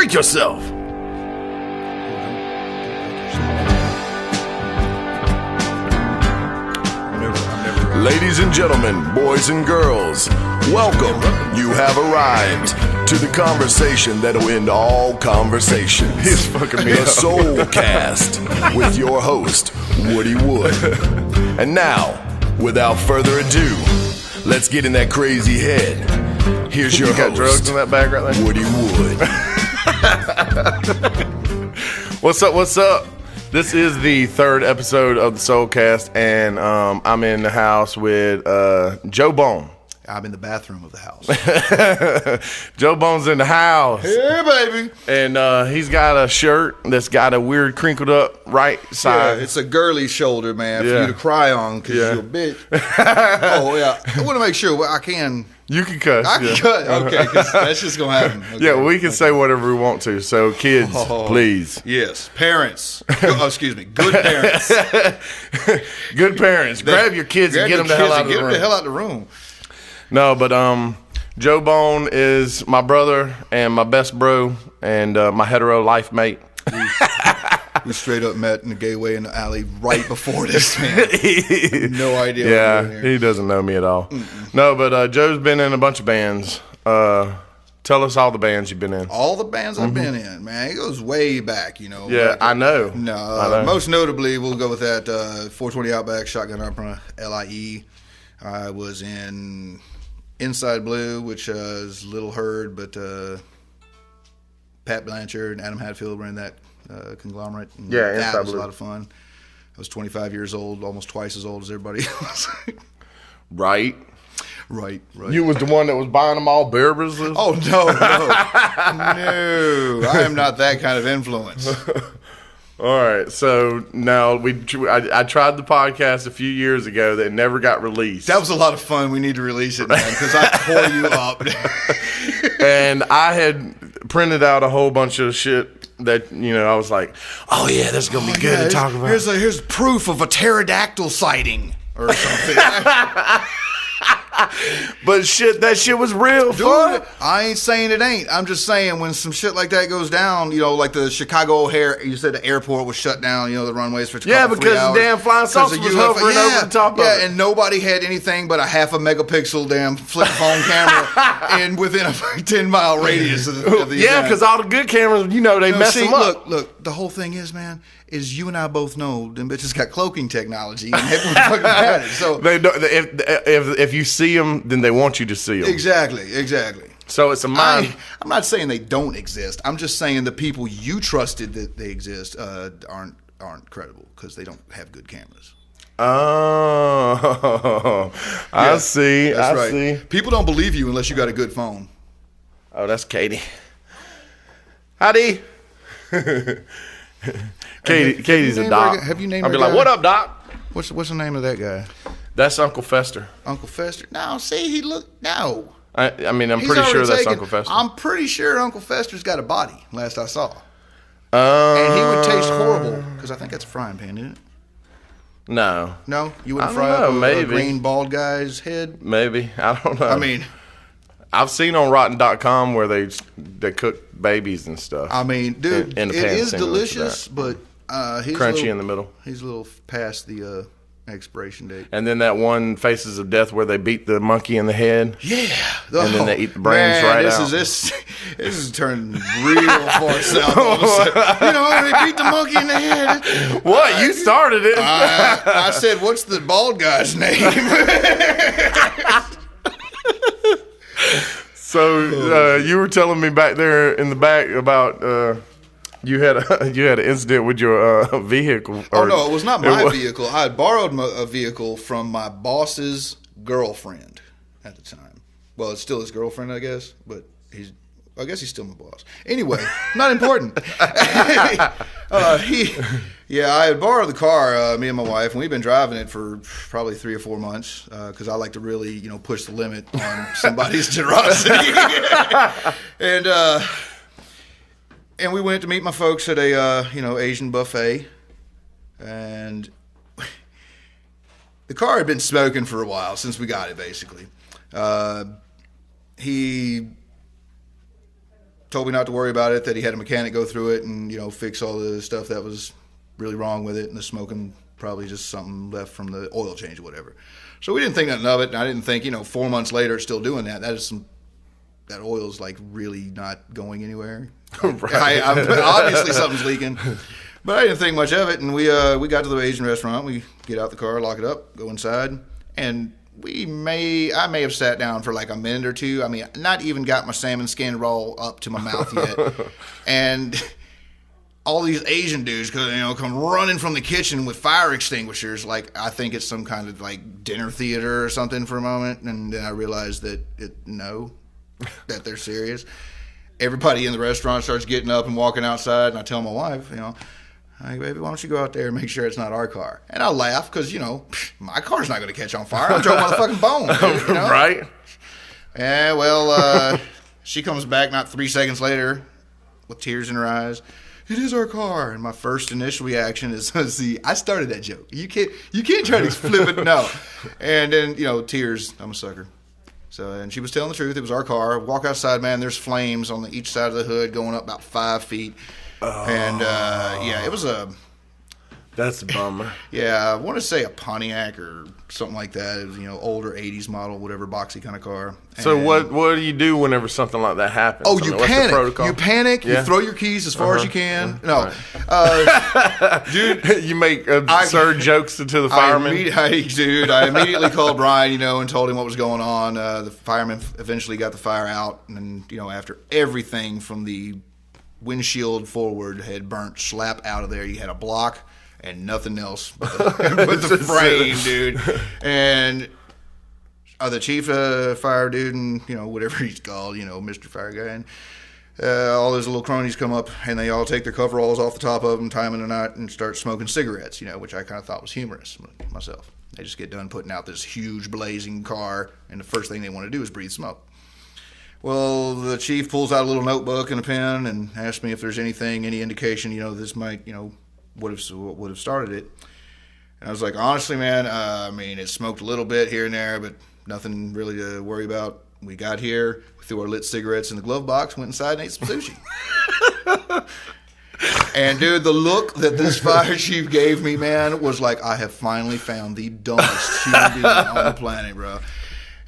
Break yourself. Ladies and gentlemen, boys and girls, welcome. You have arrived to the conversation that'll end all conversations. He's fucking me The up. Soulcast with your host, Woody Wood. And now, without further ado, let's get in that crazy head. Here's your You got host, drugs in that bag right there? Woody Wood. What's up? What's up? This is the third episode of the Soulcast, and I'm in the house with Joe Bone. I'm in the bathroom of the house. Joe Bone's in the house. Hey, baby. And he's got a shirt that's got a weird crinkled up right Yeah, side. it's a girly shoulder, man, Yeah. for you to cry on because Yeah. you're a bitch. Oh, yeah. I want to make sure I can. You can cuss. I can yeah. cut. Okay, 'cause that's just going to happen. Okay. Yeah, we can say whatever we want to. So, kids, please. Yes. Parents. Excuse me. Good parents. Good parents. Grab your kids and get them the hell out of the Get them room. the hell out of the room. No, but Joe Bone is my brother and my best bro and my hetero life mate. We straight up met in the gateway in the alley right before this, man. No idea what Yeah, we're doing here. he doesn't know me at all. No, but Joe's been in a bunch of bands. Tell us all the bands you've been in. All the bands I've been in, man, it goes way back, you know. Yeah, I know. No, I know. most notably, we'll go with that 420 Outback, Shotgun Opera, LIE. I was in Inside Blue, which is Little Heard, but Pat Blanchard and Adam Hadfield were in that conglomerate. And Yeah, that Inside was Blue. a lot of fun. I was 25 years old, almost twice as old as everybody else. Right? Right. You was the one that was buying them all beer business? Oh, no. No. I am not that kind of influence. All right, so now I tried the podcast a few years ago that never got released. That was a lot of fun. We need to release it, man, because I tore you up. And I had printed out a whole bunch of shit that, I was like, oh yeah, this is going to be good to talk about. Here's proof of a pterodactyl sighting or something. But that shit was real fun. Dude, I ain't saying it ain't. I'm just saying when some shit like that goes down, like the Chicago O'Hare, you said the airport was shut down, the runways for Yeah, 3 because hours. the damn flying saucer was hovering over the top of it. Yeah, and nobody had anything but a half a megapixel damn flip phone camera and within a 10-mile radius of the Yeah, event. because all the good cameras, they mess them up. Look, the whole thing is, man, is you and I both know them bitches got cloaking technology and everyone fucking had it. So They don't, if you see them, then they want you to see them. exactly. So it's a mind. I'm not saying they don't exist. I'm just saying the people you trusted that they exist aren't credible because they don't have good cameras. Oh, I see. That's I right. see. People don't believe you unless you got a good phone. Oh, that's Katie. Howdy. Katie's a doc. Have you named I'll be her like, guy? "What up, doc?" What's the name of that guy? That's Uncle Fester. Uncle Fester. No, see, no. I mean, I'm He's pretty sure already that's taken- Uncle Fester. I'm pretty sure Uncle Fester's got a body. Last I saw, and he would taste horrible because I think that's a frying pan, isn't it? No, No, you wouldn't I fry don't know, up a maybe. green bald guy's head. maybe I don't know. I mean, I've seen on Rotten.com where they cook babies and stuff. dude, In the it pan is similar to delicious, but he's Crunchy in the middle. He's a little past the expiration date. And then that one Faces of Death where they beat the monkey in the head. Yeah, And then they eat the brains right out. This is turning real far south. All of a sudden. They beat the monkey in the head. What? You started it. I said, "What's the bald guy's name?" So you were telling me back there in the back about you had an incident with your vehicle. Oh no, it was not my vehicle. I had borrowed a vehicle from my boss's girlfriend at the time. Well, it's still his girlfriend, I guess, but I guess he's still my boss. Anyway, not important. I had borrowed the car, me and my wife, and we've been driving it for probably 3 or 4 months because I like to really, push the limit on somebody's generosity. And we went to meet my folks at a Asian buffet, and the car had been smoking for a while since we got it. Basically, he told me not to worry about it, that he had a mechanic go through it and, fix all the stuff that was really wrong with it, and the smoking probably just something left from the oil change or whatever. So we didn't think nothing of it, and I didn't think, 4 months later it's still doing that. That oil's like really not going anywhere. Right. Obviously something's leaking. But I didn't think much of it, and we got to the Asian restaurant. We get out the car, lock it up, go inside, and I may have sat down for like a minute or two. I mean, not even got my salmon skin roll up to my mouth yet. And all these Asian dudes, come running from the kitchen with fire extinguishers. Like, I think it's some kind of like dinner theater or something for a moment. And then I realized that that they're serious. Everybody in the restaurant starts getting up and walking outside. And I tell my wife, hey, baby, why don't you go out there and make sure it's not our car? And I laugh because, my car's not going to catch on fire. I'm driving on the fucking bone, dude, Right? Yeah, well, she comes back not 3 seconds later with tears in her eyes. It is our car. And my first initial reaction is, see, I started that joke. You can't try to flip it. No. And then, tears. I'm a sucker. So, and she was telling the truth. It was our car. Walk outside, man. There's flames on each side of the hood going up about 5 feet. Oh. And, it was That's a bummer. Yeah, I want to say a Pontiac or something like that. It was, older 80s model, whatever, boxy kind of car. So what do you do whenever something like that happens? Oh, you panic. You panic. Yeah. You throw your keys as far as you can. No. Right. Dude. You make absurd jokes to the firemen. I immediately called Brian, and told him what was going on. The firemen eventually got the fire out. And then, after everything from the windshield forward had burnt slap out of there, you had a block and nothing else but the frame, dude. And the chief fire dude and, whatever he's called, Mr. Fire Guy. And all those little cronies come up and they all take their coveralls off the top of them, tie them in a knot, and start smoking cigarettes, which I kind of thought was humorous myself. They just get done putting out this huge blazing car, and the first thing they want to do is breathe smoke. Well, the chief pulls out a little notebook and a pen and asks me if there's any indication, this might, would have started it. And I was like, honestly, man, it smoked a little bit here and there, but nothing really to worry about. We got here, we threw our lit cigarettes in the glove box, went inside and ate some sushi. And, dude, the look that this fire chief gave me, man, was like, I have finally found the dumbest human being on the planet, bro.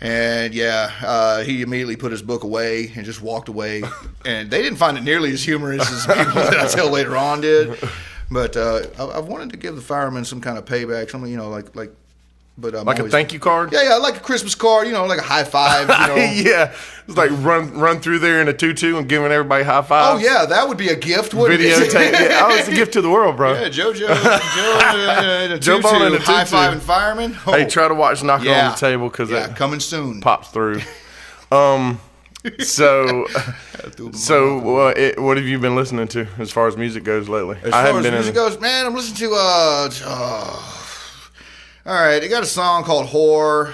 And, he immediately put his book away and just walked away. And they didn't find it nearly as humorous as people that I tell later on did. But I've wanted to give the firemen some kind of payback, something, but like a thank you card? Yeah, like a Christmas card, like a high five, Yeah, it's like run through there in a tutu and giving everybody high fives. Oh, yeah, that would be a gift, wouldn't it? Videotape. Yeah, it's a gift to the world, bro. Yeah, Joe in a tutu, high fiving firemen. Oh. Hey, try to watch Knocking on the Table because coming soon. Pops through. So what have you been listening to as far as music goes lately? As far as music goes, man, I'm listening to all right, they got a song called Whore.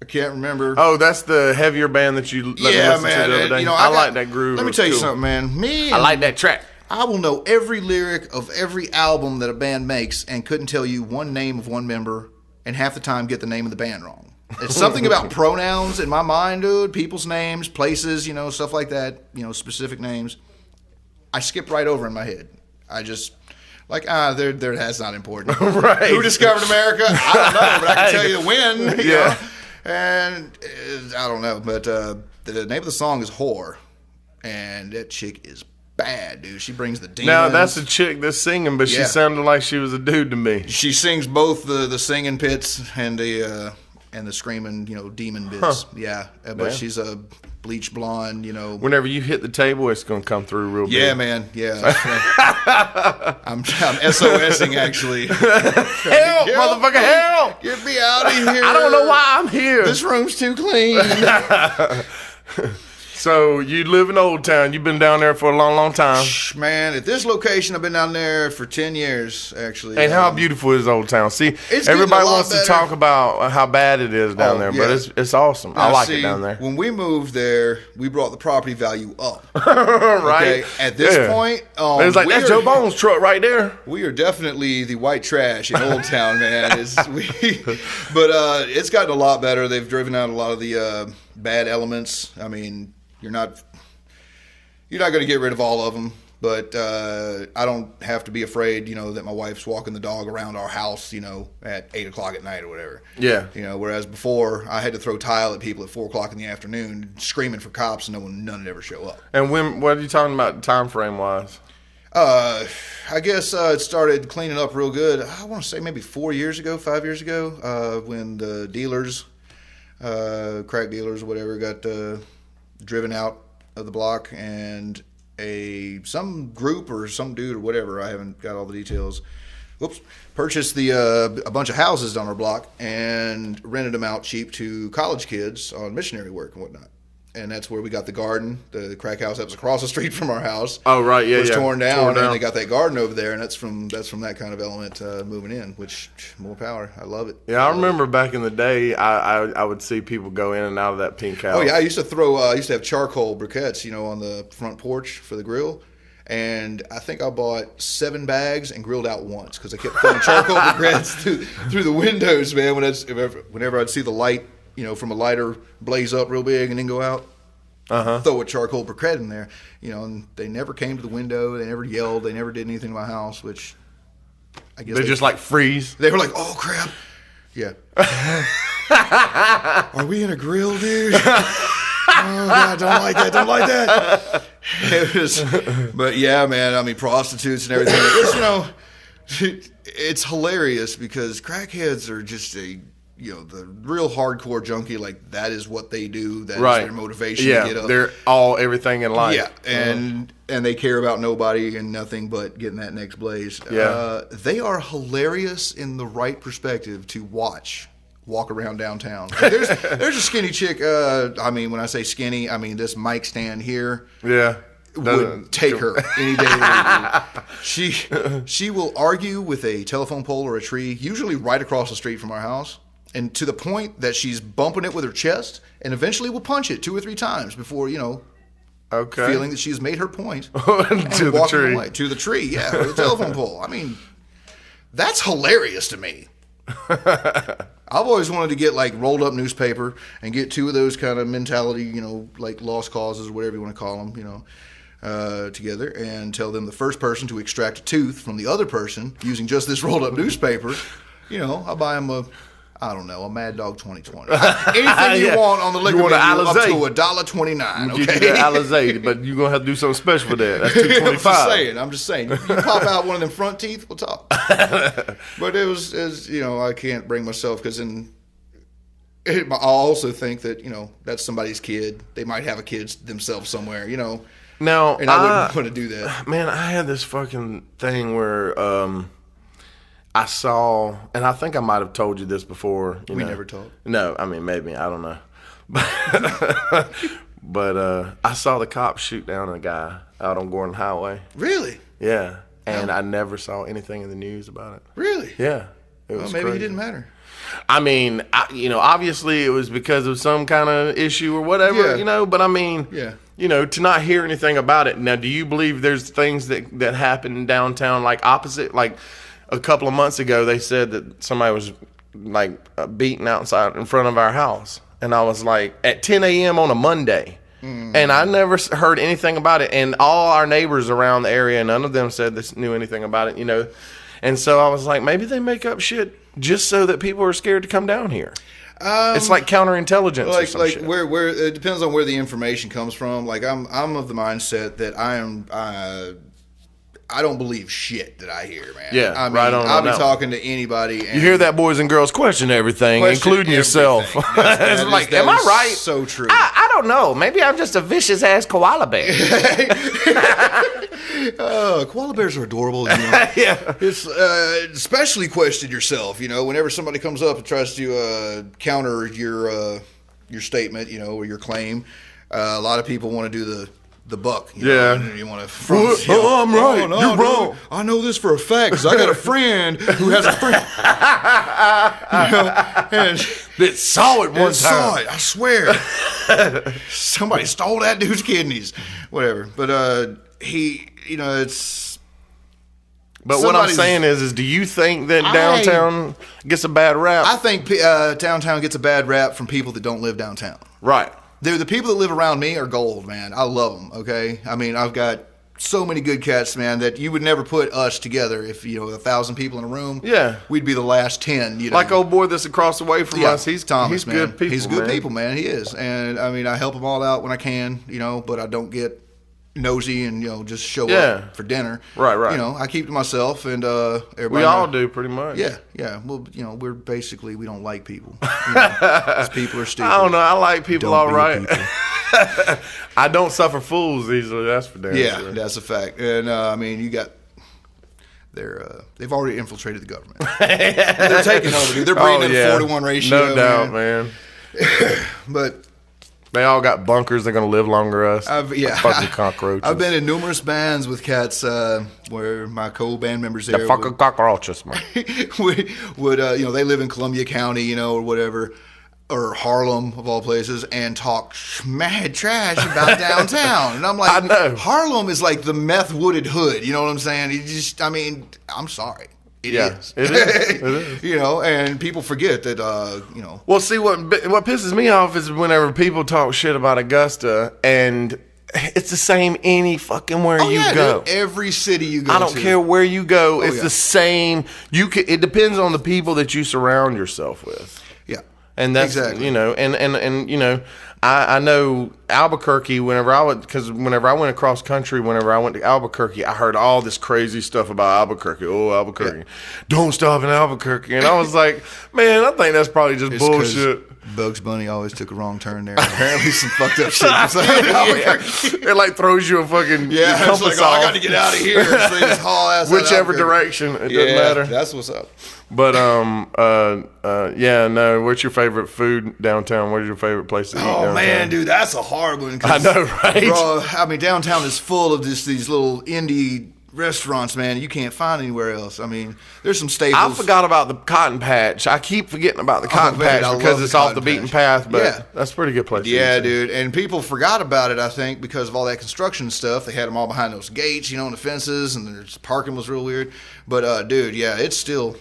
I can't remember. Oh, that's the heavier band that you let me listen to the other day. I like that groove. Let me tell you something, man. I like that track. I will know every lyric of every album that a band makes and couldn't tell you one name of one member, and half the time get the name of the band wrong. It's something about pronouns in my mind, dude. People's names, places, stuff like that. Specific names. I skip right over in my head. I just that's not important. Right? Who discovered America? I don't know, but I can tell you when. Yeah. And I don't know, but the name of the song is Whore, and that chick is bad, dude. She brings the demons. Now that's a chick that's singing, but she sounded like she was a dude to me. She sings both the singing bits and the screaming, demon bits. Huh. Yeah, but she's a bleach blonde, Whenever you hit the table, it's gonna come through real big. Yeah, man. Yeah. I'm SOSing actually. Help, motherfucker, help! Get me out of here. I don't know why I'm here. This room's too clean. So you live in Old Town. You've been down there for a long, long time. Man, at this location, I've been down there for 10 years, actually. And how beautiful is Old Town? See, everybody wants to talk about how bad it is down there, but it's awesome. Now, I like it down there. When we moved there, we brought the property value up. Right. Okay? At this point, it's like, that's Joe Bones' truck right there. We are definitely the white trash in Old Town, man. But it's gotten a lot better. They've driven out a lot of the bad elements. I mean, you're not going to get rid of all of them. But I don't have to be afraid, that my wife's walking the dog around our house, at 8 o'clock at night or whatever. Yeah. Whereas before, I had to throw tile at people at 4 o'clock in the afternoon, screaming for cops, and none would ever show up. And what are you talking about time frame wise? I guess it started cleaning up real good. I want to say maybe 5 years ago, when the dealers, crack dealers or whatever, got driven out of the block, and some group or some dude or whatever, I haven't got all the details, purchased a bunch of houses on our block and rented them out cheap to college kids on missionary work and whatnot. And that's where we got the garden. The crack house that was across the street from our house. Oh, right, yeah, was torn down, and they got that garden over there, and that's from that kind of element moving in, which, more power. I love it. Yeah, I remember back in the day, I would see people go in and out of that pink house. Oh, yeah, I used to have charcoal briquettes, on the front porch for the grill. And I think I bought 7 bags and grilled out once because I kept throwing charcoal briquettes through the windows, man. Whenever I'd see the light, from a lighter blaze up real big and then go out, throw a charcoal briquette in there, and they never came to the window. They never yelled. They never did anything to my house, which I guess they just like freeze. They were like, "Oh crap, yeah." Are we in a grill, dude? Oh God, don't like that. But yeah, man. I mean, prostitutes and everything. It's hilarious because crackheads are just the real hardcore junkie. Like that is what they do. That is their motivation to get up. They're everything in life. Yeah, and they care about nobody and nothing but getting that next blaze. Yeah, they are hilarious in the right perspective to walk around downtown. Like there's a skinny chick. I mean, when I say skinny, I mean this mic stand here. Yeah. Would take her any day of the week. She will argue with a telephone pole or a tree, usually right across the street from our house, and to the point that she's bumping it with her chest, and eventually will punch it 2 or 3 times before feeling that she's made her point to the tree. Away. To the tree, yeah, or the telephone pole. I mean, that's hilarious to me. I've always wanted to get like rolled up newspaper and get 2 of those kind of mentality, like lost causes or whatever you want to call them, together and tell them the first person to extract a tooth from the other person using just this rolled up newspaper, I'll buy them a Mad Dog 2020. Anything you want on the liquor menu up to $1.29. Okay, get you that Alizé, but you're gonna have to do something special for that. That's $2.25. I'm just saying. You pop out one of them front teeth, we'll talk. But it was I can't bring myself because I also think that that's somebody's kid. They might have a kid themselves somewhere. Now, and I wouldn't want to do that. Man, I had this fucking thing where I saw, and I think I might have told you this before. We never talked. No, I mean, maybe. I don't know. But I saw the cops shoot down a guy out on Gordon Highway. Really? Yeah. And I never saw anything in the news about it. Really? Yeah. It was maybe crazy. it didn't matter. I mean, obviously it was because of some kind of issue or whatever, but I mean, to not hear anything about it. Now, do you believe there's things that happen downtown like opposite? Like a couple of months ago, they said that somebody was like beaten outside in front of our house. And I was like, at 10 a.m. on a Monday. And I never heard anything about it. And all our neighbors around the area, none of them said they knew anything about it, And so I was like, maybe they make up shit just so that people are scared to come down here. It's like counterintelligence or some shit. Where it depends on where the information comes from. Like I'm of the mindset that I don't believe shit that I hear, man. Yeah, I mean, right on. I'll be talking to anybody. And you hear that, boys and girls? Question everything, including yourself. It's like, am I right? So true. I don't know. Maybe I'm just a vicious ass koala bear. Koala bears are adorable. Yeah. It's especially question yourself. Whenever somebody comes up and tries to counter your statement, or your claim, a lot of people want to do the buck. You want to. I'm right. No, you're wrong. I know this for a fact because I got a friend who has a friend. And that saw it one time. Saw it. I swear. Somebody stole that dude's kidneys. Whatever. But it's. But what I'm saying is do you think that downtown gets a bad rap? I think downtown gets a bad rap from people that don't live downtown. Right. Dude, the people that live around me are gold, man. I love them, okay? I mean, I've got so many good cats, man, that you would never put us together. If, 1,000 people in a room, we'd be the last 10. Like old boy that's across the way from us. He's Thomas, he's man. good people, He's good people, man. He is. And, I mean, I help them all out when I can, but I don't get nosy and, just show up for dinner. Right. I keep to myself, and everybody. We all do, pretty much. Yeah. Well, we're basically, we don't like people. 'Cause people are stupid. I don't know. I like people Don't all be right. people. I don't suffer fools easily. That's for damn sure. That's a fact. And I mean, you got they've already infiltrated the government. They're taking over, dude. They're breeding at a 4-to-1 ratio. No doubt, man. But they all got bunkers. They're gonna live longer us. Fucking cockroaches. I've been in numerous bands with cats where my co-band members there. The fucking cockroaches, man. would they live in Columbia County, or whatever. Or Harlem, of all places, and talk mad trash about downtown. And I'm like, I know. Harlem is like the meth-wooded hood. You know what I'm saying? I'm sorry. It is. It is. And people forget that, Well, see, what pisses me off is whenever people talk shit about Augusta, and it's the same any fucking where you go. Dude, every city you go to. I don't care where you go. It's the same. It depends on the people that you surround yourself with. And that's, exactly. I know Albuquerque, whenever I went across country, whenever I went to Albuquerque, I heard all this crazy stuff about Albuquerque. Oh, Albuquerque. Yeah. Don't stop in Albuquerque. And I was like, man, I think that's probably just bullshit. Bugs Bunny always took a wrong turn there. Apparently some fucked up shit. It like throws you a fucking compass it's like, I got to get out of here. So they just haul ass whichever direction, it doesn't matter. That's what's up. But what's your favorite food downtown? What's your favorite place to eat downtown? Oh man, dude, that's a hard one. I know, right? Bro, I mean, downtown is full of just these little indie restaurants, man. You can't find anywhere else. I mean, there's some staples. I forgot about the Cotton Patch. I keep forgetting about the Cotton Patch because it's off the beaten path, but that's a pretty good place. Yeah, dude. And people forgot about it, I think, because of all that construction stuff. They had them all behind those gates, and the fences, and their parking was real weird. But, dude, yeah, it's still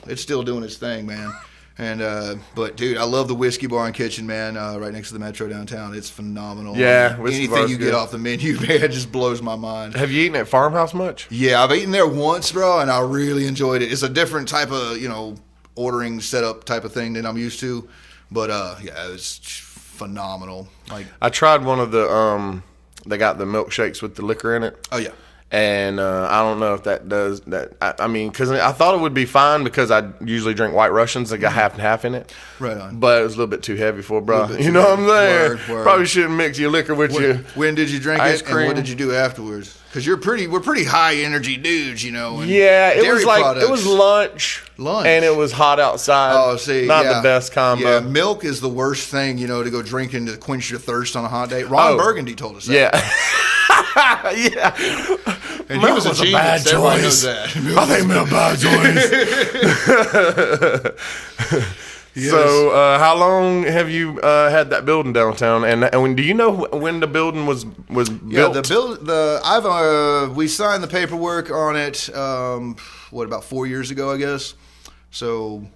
doing its thing, man. And but dude, I love the Whiskey Bar and Kitchen, man. Right next to the Metro downtown, it's phenomenal. Yeah, anything you get off the menu, man, it just blows my mind. Have you eaten at Farmhouse much? Yeah, I've eaten there once, bro, and I really enjoyed it. It's a different type of ordering setup type of thing than I'm used to, but yeah, it was phenomenal. Like I tried one of the they got the milkshakes with the liquor in it. Oh yeah. And I don't know if that does that. I mean, because I thought it would be fine because I usually drink White Russians that got half and half in it. Right on. But it was a little bit too heavy for bro. You know what I'm saying? Word. Probably shouldn't mix your liquor with your. When did you drink ice it? cream. And what did you do afterwards? Because we're pretty high energy dudes, And yeah, it was like products. It was lunch, and it was hot outside. Oh, see, not the best combo. Yeah, milk is the worst thing, to go drinking to quench your thirst on a hot day. Ron Burgundy told us that. Yeah. Yeah, and he was a genius. Bad Everybody choice. knows that. I think milk bad choice. Yes. So, how long have you had that building downtown? And when do you know when the building was built? Yeah, we signed the paperwork on it. About 4 years ago, I guess. So,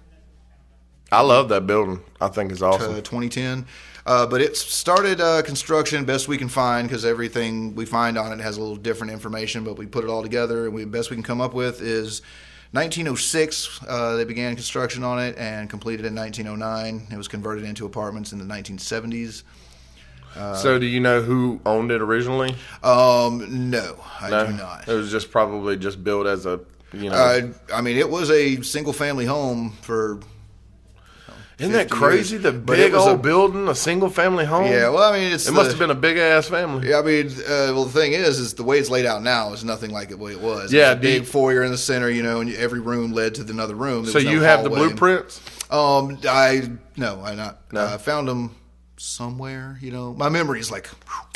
I love that building. I think it's awesome. 2010. But it started construction best we can find because everything we find on it has a little different information, but we put it all together, and best we can come up with is 1906. They began construction on it and completed in 1909. It was converted into apartments in the 1970s. So do you know who owned it originally? No, I do not. It was just probably just built as a, I mean, it was a single-family home for... Isn't that crazy? The big old building, a single family home. Yeah, well, I mean, it must have been a big ass family. Yeah, I mean, the thing is the way it's laid out now is nothing like the way it was. Yeah, a big foyer in the center, and every room led to another room. So you have the blueprints? I not. No. I found them somewhere. My memory is like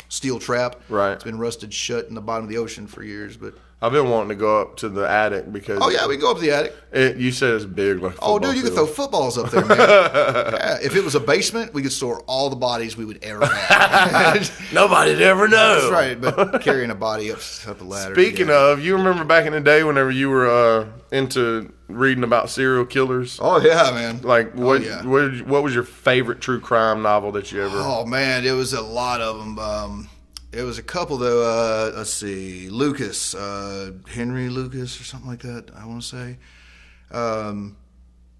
steel trap. Right. It's been rusted shut in the bottom of the ocean for years, but. I've been wanting to go up to the attic because. Oh yeah, we can go up to the attic. You said it's big, like. Oh, dude, you could throw footballs up there, man. Yeah, if it was a basement, we could store all the bodies we would ever have. Nobody'd ever know. That's right, but carrying a body up the ladder. Speaking of, you remember back in the day whenever you were into reading about serial killers? Oh yeah, man. Like what was your favorite true crime novel that you ever? Oh man, it was a lot of them. It was a couple though. Let's see, Lucas, Henry Lucas or something like that. I want to say.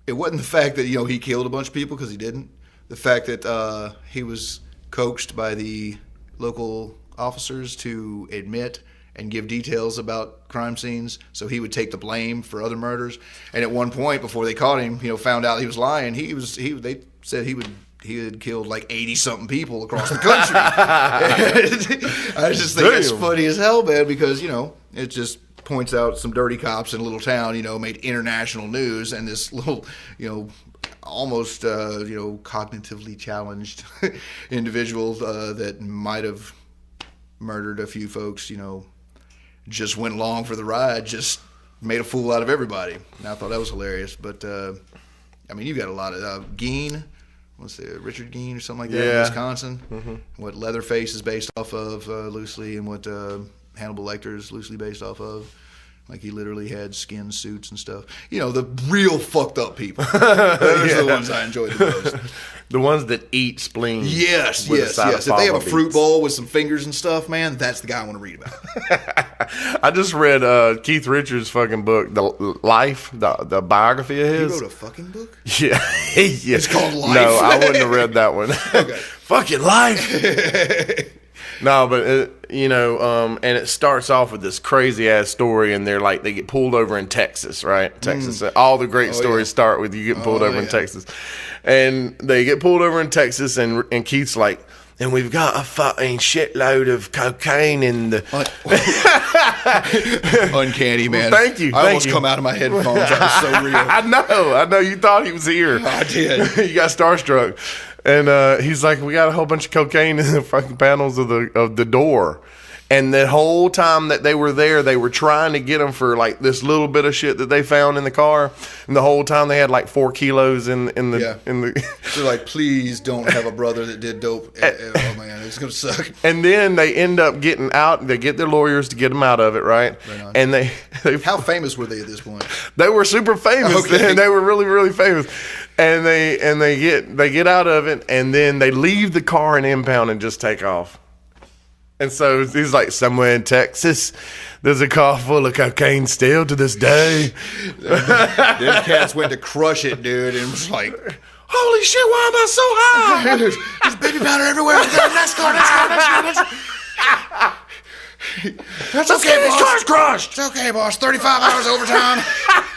It wasn't the fact that he killed a bunch of people, because he didn't. The fact that he was coaxed by the local officers to admit and give details about crime scenes, so he would take the blame for other murders. And at one point, before they caught him, found out he was lying. They said he had killed like 80-something people across the country. I just think it's funny as hell, man, because, it just points out some dirty cops in a little town, made international news, and this little, almost, cognitively challenged individual that might have murdered a few folks, just went along for the ride, just made a fool out of everybody. And I thought that was hilarious. But, you've got a lot of Gein. What's it, Richard Gein or something like that in Wisconsin? Mm-hmm. What Leatherface is based off of loosely, and what Hannibal Lecter is loosely based off of. Like, he literally had skin suits and stuff. The real fucked up people. Those are the ones I enjoyed the most. The ones that eat spleen. Yes. If they have a fruit bowl with some fingers and stuff, man, that's the guy I want to read about. I just read Keith Richards' fucking book, The Life, the biography of his. He wrote a fucking book? Yeah. It's called Life. No, I wouldn't have read that one. Okay. Fucking Life. No, but and it starts off with this crazy ass story, and they get pulled over in Texas, right? Texas. All the great stories start with you getting pulled over in Texas, and they get pulled over in Texas, and Keith's like, and we've got a fucking shitload of cocaine in the. Uncanny, man. Well, thank you. I almost come out of my headphones. That was so real. I know. You thought he was here. I did. You got starstruck. And he's like, we got a whole bunch of cocaine in the fucking panels of the door. And the whole time that they were there, they were trying to get them for like this little bit of shit that they found in the car. And the whole time they had like 4 kilos in the. They're like, please don't have a brother that did dope. Oh man, it's gonna suck. And then they end up getting out. They get their lawyers to get them out of it, right? And they how famous were they at this point? They were super famous. Okay. They were really, really famous. And they get out of it, and then they leave the car in impound and just take off. And so he's like, somewhere in Texas, there's a car full of cocaine still to this day. Them cats went to crush it, dude, and was like, holy shit, why am I so high? There's baby powder everywhere. Next car. That's okay, boss. Car's crushed. It's okay, boss. 35 hours overtime.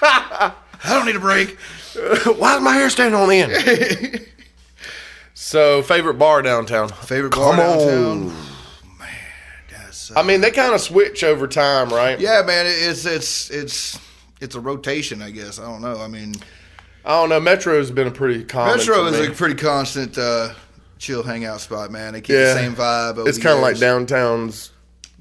I don't need a break. Why is my hair standing on end? So, favorite bar downtown? Come on. Man, I mean, they kind of switch over time, right? Yeah, man. It's a rotation, I guess. I don't know. I mean, I don't know. Metro's been a pretty common. Metro is a pretty constant chill hangout spot, man. They keep the same vibe. It's kind of like downtown's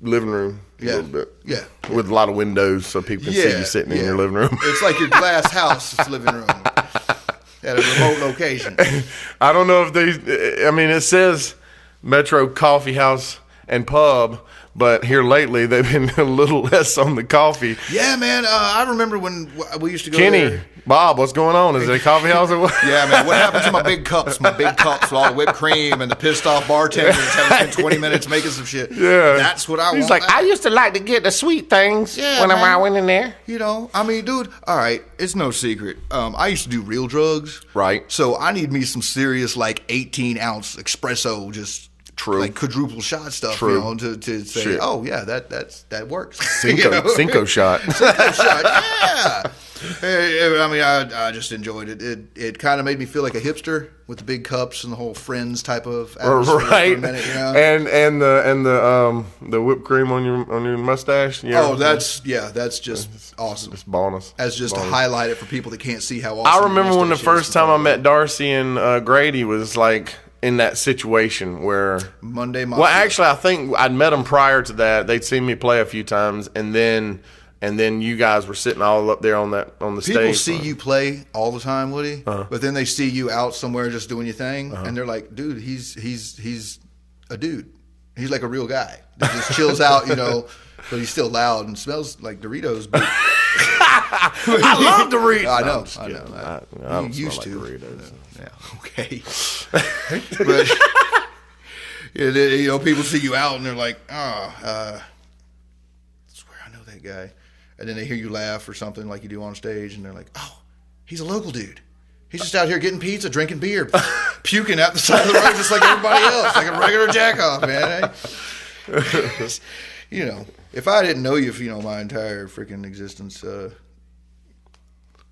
living room. A little bit. Yeah. With a lot of windows so people can see you sitting in your living room. It's like your glass house living room at a remote location. I don't know if it says Metro Coffee House and Pub, but here lately they've been a little less on the coffee. Yeah, man. I remember when we used to go Kenny, there. Bob, what's going on? Is it a coffee house or what? Yeah, man. What happened to my big cups? My big cups with all the whipped cream and the pissed off bartenders having spent 20 minutes making some shit. Yeah. That's what I want. He's like, I used to like to get the sweet things whenever I went in there. I mean, dude, all right, it's no secret. I used to do real drugs. Right. So I need me some serious, like, 18-ounce espresso, just like quadruple shot stuff, to say, shit. Oh, yeah, that works. Cinco shot. Cinco shot, yeah. I mean, I just enjoyed it. It kind of made me feel like a hipster with the big cups and the whole Friends type of atmosphere right. for a minute, And the whipped cream on your mustache. Oh, that's just awesome. It's bonus. As just to highlight it for people that can't see how awesome. I remember when the first time I met Darcy and Grady was like, in that situation where Monday Mafia. Well, actually, I think I'd met them prior to that. They'd seen me play a few times, and then you guys were sitting all up there on the stage. People see you play all the time, Woody, but then they see you out somewhere just doing your thing, and they're like, "Dude, he's a dude. He's like a real guy. He just chills out, but he's still loud and smells like Doritos." But I love Doritos. I know. I don't you used smell like to. Doritos. Yeah. Okay. But people see you out and they're like, I swear I know that guy. And then they hear you laugh or something like you do on stage, and they're like, "Oh, he's a local dude. He's just out here getting pizza, drinking beer, puking out the side of the road just like everybody else, like a regular jack-off, man." If I didn't know you for, my entire freaking existence,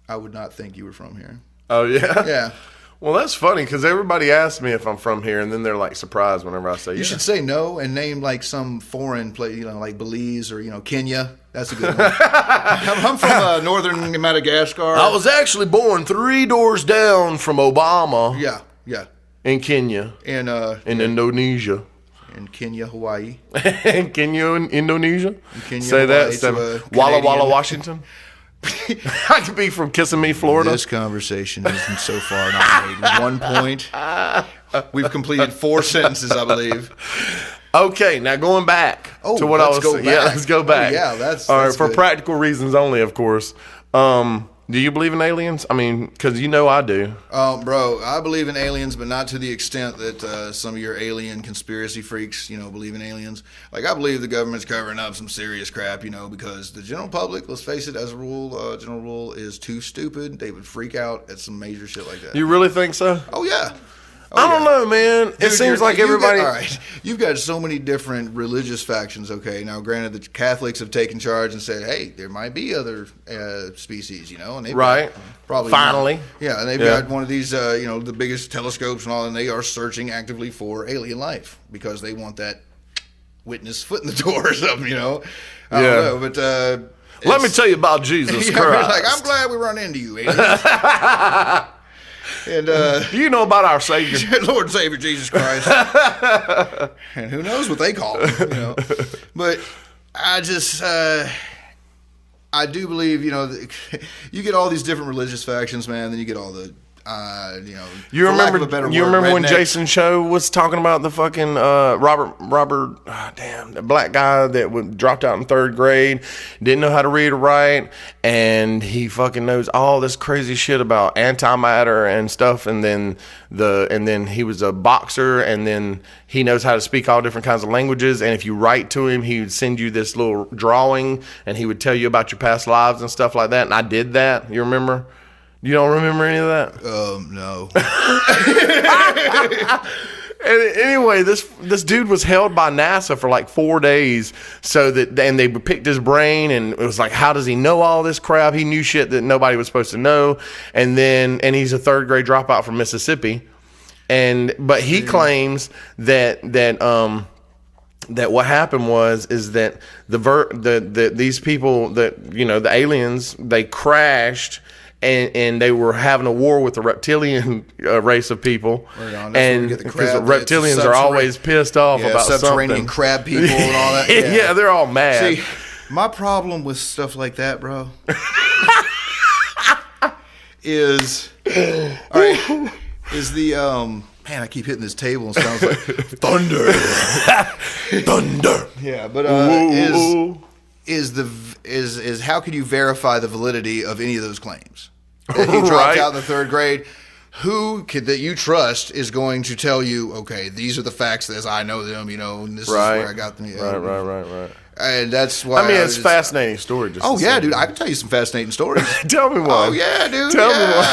I would not think you were from here. Oh, yeah? Yeah. Well, that's funny because everybody asks me if I'm from here, and then they're like surprised whenever I say, You should say no and name like some foreign place, like Belize or, Kenya. That's a good one. I'm from northern Madagascar. I was actually born 3 doors down from Obama. Yeah. In Kenya. In Indonesia. In Kenya, Hawaii. In Kenya, Indonesia. In Kenya, say Hawaii, that. Walla Walla, Washington. I could be from Kissimmee, Florida. This conversation isn't so far not made 1 point. We've completed 4 sentences, I believe. Okay, now going back to what I was saying. Yeah, let's go back. That's all right. For good. Practical reasons only, of course. Do you believe in aliens? I mean, because I do. Bro, I believe in aliens, but not to the extent that some of your alien conspiracy freaks, believe in aliens. Like, I believe the government's covering up some serious crap, because the general public, let's face it, as a rule, general rule, is too stupid. They would freak out at some major shit like that. You really think so? Oh, yeah. I don't know, man. Dude, it seems like everybody. All right, you've got so many different religious factions. Okay, now granted, the Catholics have taken charge and said, "Hey, there might be other species," and they've right, probably finally, and they've got one of these, the biggest telescopes and all, and they are searching actively for alien life because they want that witness foot in the door or something. I don't know, but. Let me tell you about Jesus Christ. Like, I'm glad we run into you, aliens. And do you know about our Savior, Lord and Savior Jesus Christ? And who knows what they call him, But I just, I do believe, you get all these different religious factions, man. Then you get all the, You remember when redneck. Jason Show was talking about the fucking Robert, the black guy that dropped out in 3rd grade, didn't know how to read or write, and he fucking knows all this crazy shit about antimatter and stuff, and then he was a boxer, and then he knows how to speak all different kinds of languages, and if you write to him, he would send you this little drawing, and he would tell you about your past lives and stuff like that, and I did that. You remember? You don't remember any of that? No. And anyway, this dude was held by NASA for like 4 days, and they picked his brain, and it was like, how does he know all this crap? He knew shit that nobody was supposed to know, and he's a 3rd grade dropout from Mississippi, but he claims that what happened is that these people that the aliens, they crashed. And they were having a war with the reptilian race of people, and because reptilians are always pissed off about subterranean something. Crab people and all that. Yeah, they're all mad. See, my problem with stuff like that, bro, is the man. I keep hitting this table and it sounds like thunder, thunder. Yeah, but is how can you verify the validity of any of those claims? That you dropped out in the 3rd grade. Who that you trust is going to tell you, okay, these are the facts as I know them, and this is where I got them. Right. And that's why it's a fascinating story. Dude, I can tell you some fascinating stories. Tell me one. Oh yeah, dude. Tell me one.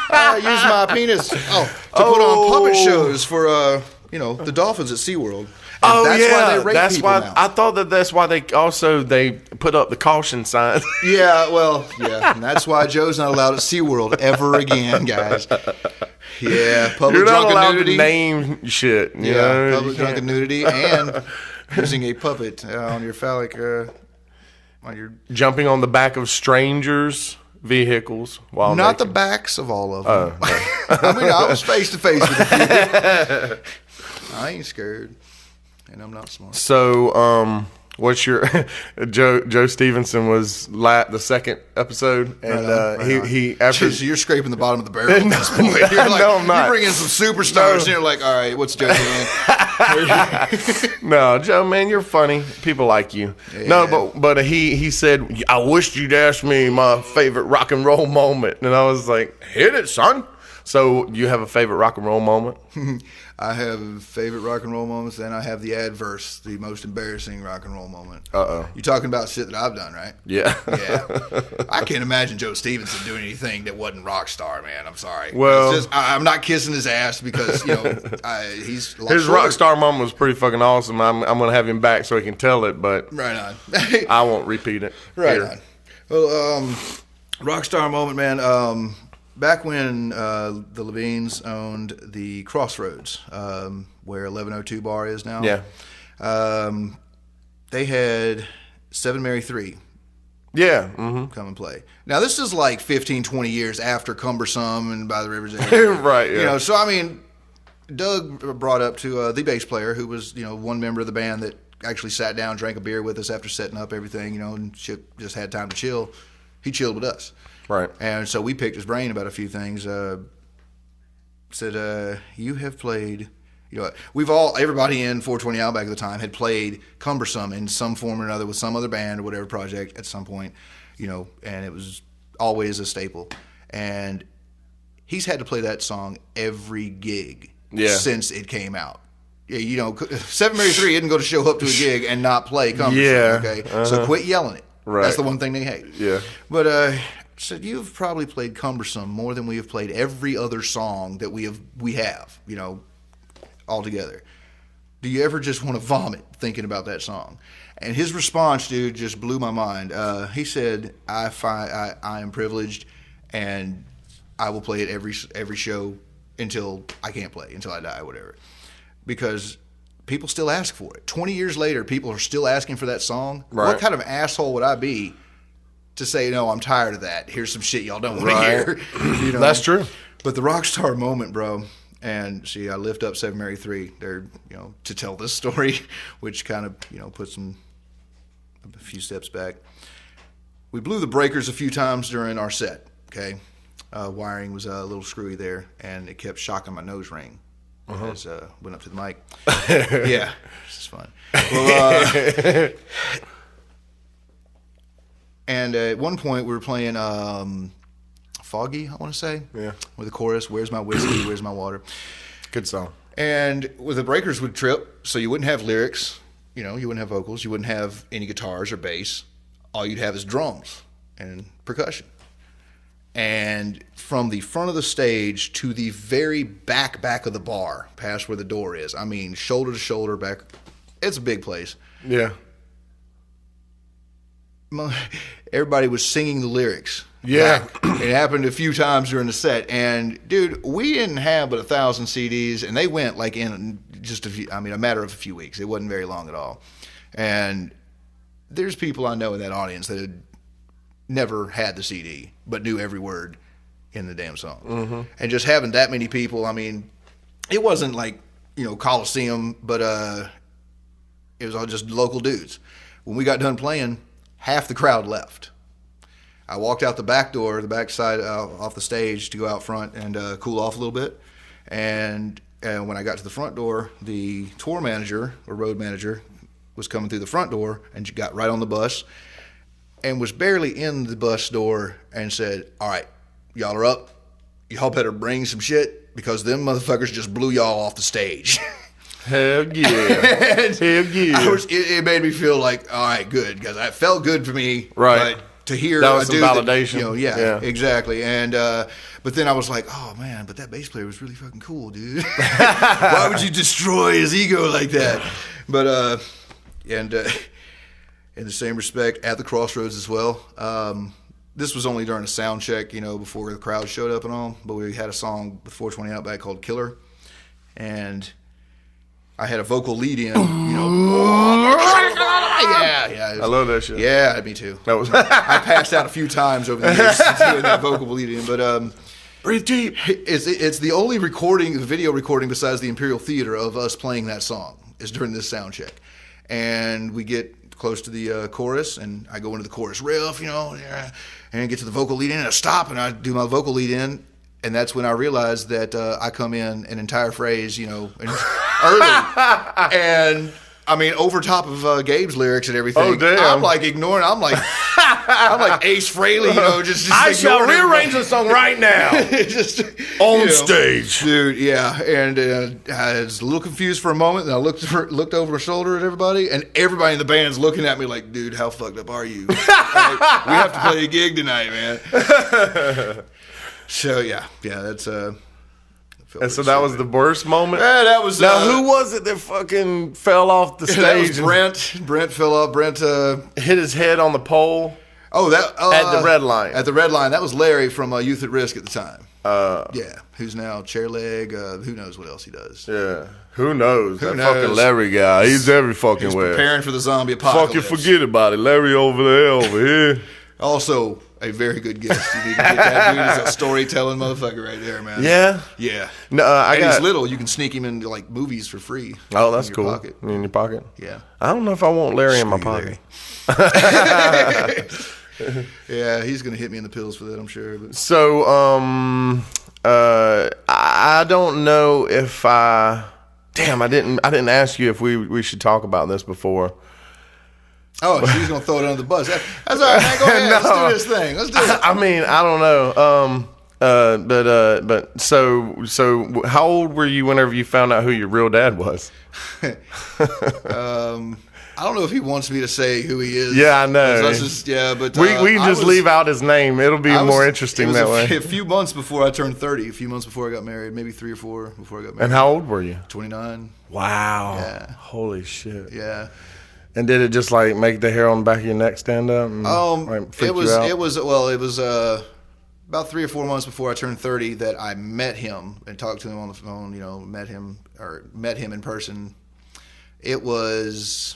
About use my penis to put on puppet shows for the dolphins at SeaWorld. And that's why they rape people now. I thought that's why they put up the caution sign. And that's why Joe's not allowed at SeaWorld ever again, guys. Yeah, public You're not drunken allowed nudity. to name shit. Public drunken nudity and using a puppet on your phallic, on your jumping on the back of strangers. vehicles while not naked? the backs of all of them. I mean, I was face to face with a few. I ain't scared, and I'm not smart. So, what's your Joe Stevenson was the second episode, and he after so you're scraping the bottom of the barrel at this point. You're like, no, I'm not. You bring in some superstars, and you're like, all right, what's Joe doing? No, Joe, man, you're funny. People like you. Yeah. No, but he said, I wished you'd ask me my favorite rock and roll moment, and I was like, hit it, son. So you have a favorite rock and roll moment? I have favorite rock and roll moments, and I have the adverse, the most embarrassing rock and roll moment. Uh-oh. You're talking about shit that I've done, right? Yeah. Yeah. I can't imagine Joe Stevenson doing anything that wasn't rock star, man. I'm sorry. Well, I'm not kissing his ass because, he's his rock star moment was pretty fucking awesome. I'm going to have him back so he can tell it, but right on. I won't repeat it. Right on. Well, rock star moment, man. Back when the Levines owned the Crossroads, where 1102 Bar is now, they had 7 Mary 3 come and play. Now, this is like 15, 20 years after Cumbersome and By the River's Edge. Right, yeah. So, I mean, Doug brought up to the bass player, who was, one member of the band that actually sat down, drank a beer with us after setting up everything, and just had time to chill. He chilled with us. Right. And so we picked his brain about a few things. Said, you have played, everybody in 420 Outback at the time had played Cumbersome in some form or another with some other band or whatever project at some point, and it was always a staple. And he's had to play that song every gig since it came out. Yeah, 7 Mary 3 isn't going to show up to a gig and not play Cumbersome. Yeah. Okay? So quit yelling it. Right. That's the one thing they hate. Yeah. But, said, you've probably played Cumbersome more than we have played every other song that we have, all together. Do you ever just want to vomit thinking about that song? And his response, dude, just blew my mind. He said, I am privileged, and I will play it every show until I can't play, until I die, whatever. Because people still ask for it. 20 years later, people are still asking for that song. Right. What kind of asshole would I be to say, no, I'm tired of that. Here's some shit y'all don't want to hear. That's true. But the rock star moment, bro, and see, I lift up 7 Mary 3 there, to tell this story, which kind of, puts them a few steps back. We blew the breakers a few times during our set, okay? Wiring was a little screwy there, and it kept shocking my nose ring as went up to the mic. Yeah, this is fun. Well, and at one point, we were playing Foggy, I want to say. Yeah. With the chorus, Where's My Whiskey, Where's My Water? Good song. And with the breakers would trip, so you wouldn't have lyrics, you wouldn't have vocals, you wouldn't have any guitars or bass. All you'd have is drums and percussion. And from the front of the stage to the very back of the bar, past where the door is, I mean, shoulder to shoulder back, it's a big place. Yeah. Everybody was singing the lyrics. Yeah. It happened a few times during the set. And, dude, we didn't have but 1,000 CDs, and they went like in just a matter of a few weeks. It wasn't very long at all. And there's people I know in that audience that had never had the CD, but knew every word in the damn song. Mm-hmm. And just having that many people, I mean, it wasn't like, Coliseum, but it was all just local dudes. When we got done playing, half the crowd left. I walked out the back door, the back side off the stage to go out front and cool off a little bit. And when I got to the front door, the tour manager or road manager was coming through the front door and got right on the bus and was barely in the bus door and said, all right, y'all are up. Y'all better bring some shit because them motherfuckers just blew y'all off the stage. Hell yeah. Hell yeah. It made me feel like, all right, good, because it felt good for me. Right. But to hear that was some validation. Yeah, exactly. And but then I was like, oh man, but that bass player was really fucking cool, dude. Why would you destroy his ego like that? But in the same respect, at the Crossroads as well. This was only during a sound check, before the crowd showed up and all. But we had a song with 420 Outback called Killer, and I had a vocal lead in, Yeah. I love that shit. Yeah, me too. That was I passed out a few times over the years doing that vocal lead-in, but breathe deep. It's the only video recording besides the Imperial Theater of us playing that song is during this sound check, and we get close to the chorus, and I go into the chorus riff, and get to the vocal lead-in, and I stop, and I do my vocal lead-in. And that's when I realized that I come in an entire phrase, early. And, I mean, over top of Gabe's lyrics and everything. Oh, damn. I'm like ignoring. I'm like Ace Frehley, just I shall rearrange the song right now. Just on stage. Dude, yeah. And I was a little confused for a moment. And I looked over my shoulder at everybody. And everybody in the band's looking at me like, dude, how fucked up are you? Like, we have to play a gig tonight, man. So that's and so that was the worst moment. Yeah, that was. Now, who was it that fucking fell off the stage? That was Brent. Brent fell off. Brent hit his head on the pole. Oh, that at the Red Line. At the Red Line. That was Larry from Youth at Risk at the time. Who's now chair leg. Who knows what else he does? Yeah, who knows? That fucking Larry guy. He's every fucking He's way. Preparing for the zombie apocalypse. Fucking forget about it. Larry over here. Also, a very good guest. You need to get that dude. He's a storytelling motherfucker right there, man. Yeah? Yeah. No, he's little. You can sneak him into, like, movies for free. Oh, that's cool. Pocket. In your pocket? Yeah. I don't know if I want Larry in my pocket. Yeah, he's going to hit me in the pills for that, I'm sure. But. So, I don't know if I... Damn, I didn't ask you if we should talk about this before. Oh, she's gonna throw it under the bus. That's all right, man. Go ahead. No. Let's do this thing. Let's do it. I mean, I don't know. But so, how old were you whenever you found out who your real dad was? I don't know if he wants me to say who he is. Yeah, I know. But we can just leave out his name. It'll be more interesting that way. A few months before I turned 30. A few months before I got married. Maybe 3 or 4 before I got married. And how old were you? 29. Wow. Yeah. Holy shit. Yeah. And did it just like make the hair on the back of your neck stand up? And, it was about 3 or 4 months before I turned 30 that I met him and talked to him on the phone. Met him in person. It was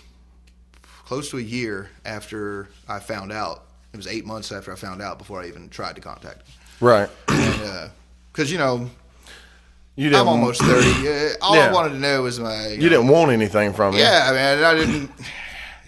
close to a year after I found out. It was 8 months after I found out before I even tried to contact him. Right. Because I'm almost 30. All I wanted to know was you didn't want anything from him. Yeah, man. I didn't.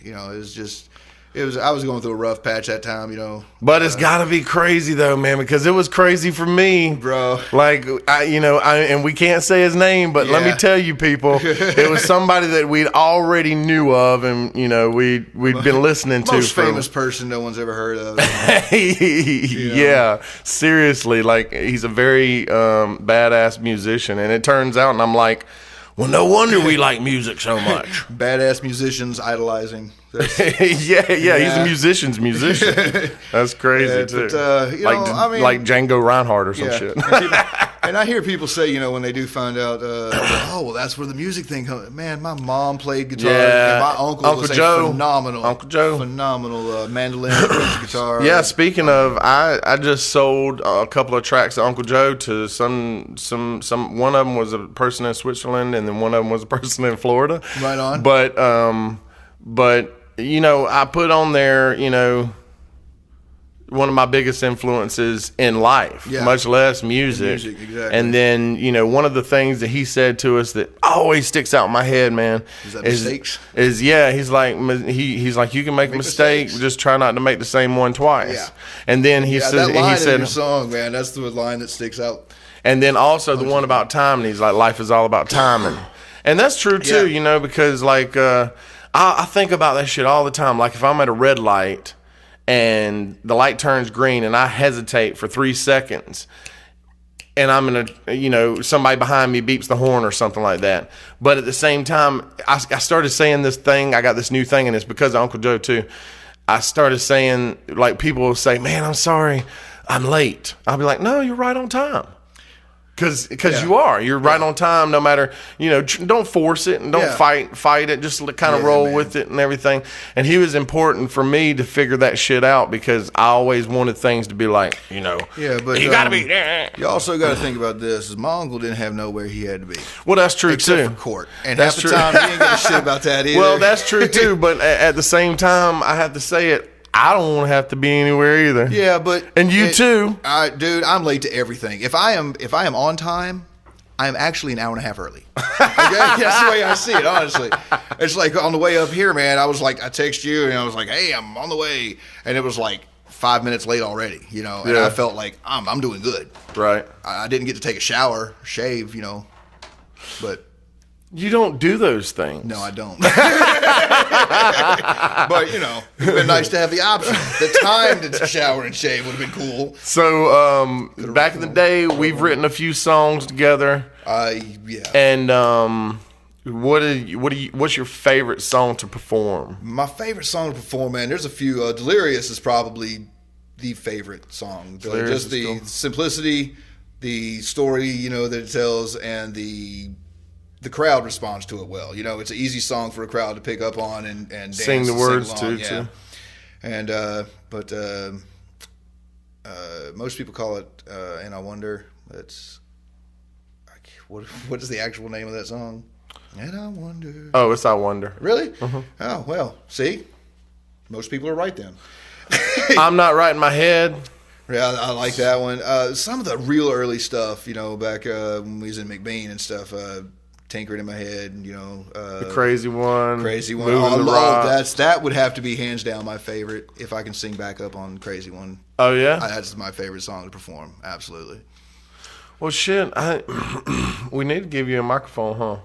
It was just. I was going through a rough patch that time, But it's got to be crazy though, man, because it was crazy for me, bro. Like and we can't say his name, but let me tell you, people, it was somebody that we'd already knew of, and we'd been listening to. Most famous person no one's ever heard of. Yeah, seriously, like he's a very badass musician, and it turns out, and I'm like, well, no wonder we like music so much. Badass musicians idolizing. Yeah, he's a musician's musician. That's crazy too. But, like Django Reinhardt or some shit. And I hear people say, when they do find out, that's where the music thing comes. Man, my mom played guitar. Yeah, and my uncle was Joe, phenomenal. Uncle Joe, phenomenal mandolin guitar. Yeah, speaking of, I just sold a couple of tracks of Uncle Joe to some. One of them was a person in Switzerland, and then one of them was a person in Florida. Right on. But I put on there, one of my biggest influences in life, much less music. Exactly. And then, one of the things that he said to us that always sticks out in my head, man, mistakes? He's like, you can make a mistake, mistakes. Just try not to make the same one twice. Yeah. And then he said, that line in your song, man, that's the line that sticks out. And then also the one about time, and he's like, life is all about timing. And that's true too, because like, I think about that shit all the time. Like if I'm at a red light and the light turns green and I hesitate for 3 seconds and I'm in a, somebody behind me beeps the horn or something like that. But at the same time, I started saying this thing. I got this new thing, and it's because of Uncle Joe too. I started saying, like, people will say, man, I'm sorry, I'm late. I'll be like, no, you're right on time. Because you're right on time, no matter, don't force it and don't fight it, just kind of roll with it and everything. And he was important for me to figure that shit out because I always wanted things to be like, but you gotta be. You also got to think about this: is my uncle didn't have nowhere he had to be. Well, that's true except too. For court, and that's half the time he ain't giving a shit about that either. Well, that's true too. But at the same time, I have to say it. I don't want to have to be anywhere either. Yeah, but and you too, dude. I'm late to everything. If I am on time, I am actually an hour and a half early. Okay? That's the way I see it. Honestly, it's like on the way up here, man. I was like, I text you and I was like, hey, I'm on the way, and it was like 5 minutes late already. And I felt like I'm doing good. Right. I didn't get to take a shower, shave, but. You don't do those things. No, I don't. But, it'd been nice to have the option. The time to shower and shave would have been cool. So, back in the day, we've written a few songs together. Yeah. And what's your favorite song to perform? My favorite song to perform, man, there's a few. Delirious is probably the favorite song. Just the simplicity, the story, that it tells, and the crowd responds to it well. It's an easy song for a crowd to pick up on and dance sing the words too. And but most people call it "And I Wonder." What is the actual name of that song? And I wonder. Oh, it's "I Wonder." Really? Oh well. See, most people are right then. I'm not right in my head. Yeah, I like that one. Some of the real early stuff, back when we was in McBean and stuff. Tinkering in my head, the crazy one. Moving the rock. That would have to be hands down my favorite if I can sing back up on Crazy One. Oh yeah, that's my favorite song to perform. Absolutely. Well, shit, we need to give you a microphone, huh?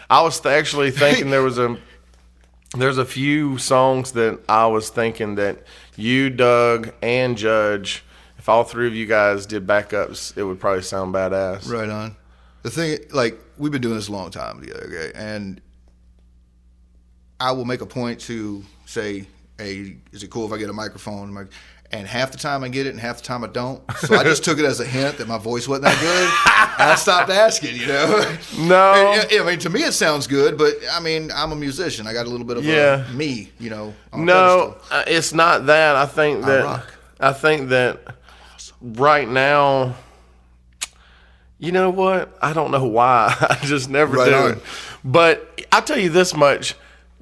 I was actually thinking there's a few songs that I was thinking that you, Doug, and Judge, if all three of you guys did backups, it would probably sound badass. Right on. The thing, we've been doing this a long time together, okay? And I will make a point to say, hey, is it cool if I get a microphone? And half the time I get it and half the time I don't. So I just took it as a hint that my voice wasn't that good. And I stopped asking, No. And, to me it sounds good, but, I'm a musician. I got a little bit of me, No, it's not that. I think that right now... You know what? I don't know why. I just never do it. But I'll tell you this much.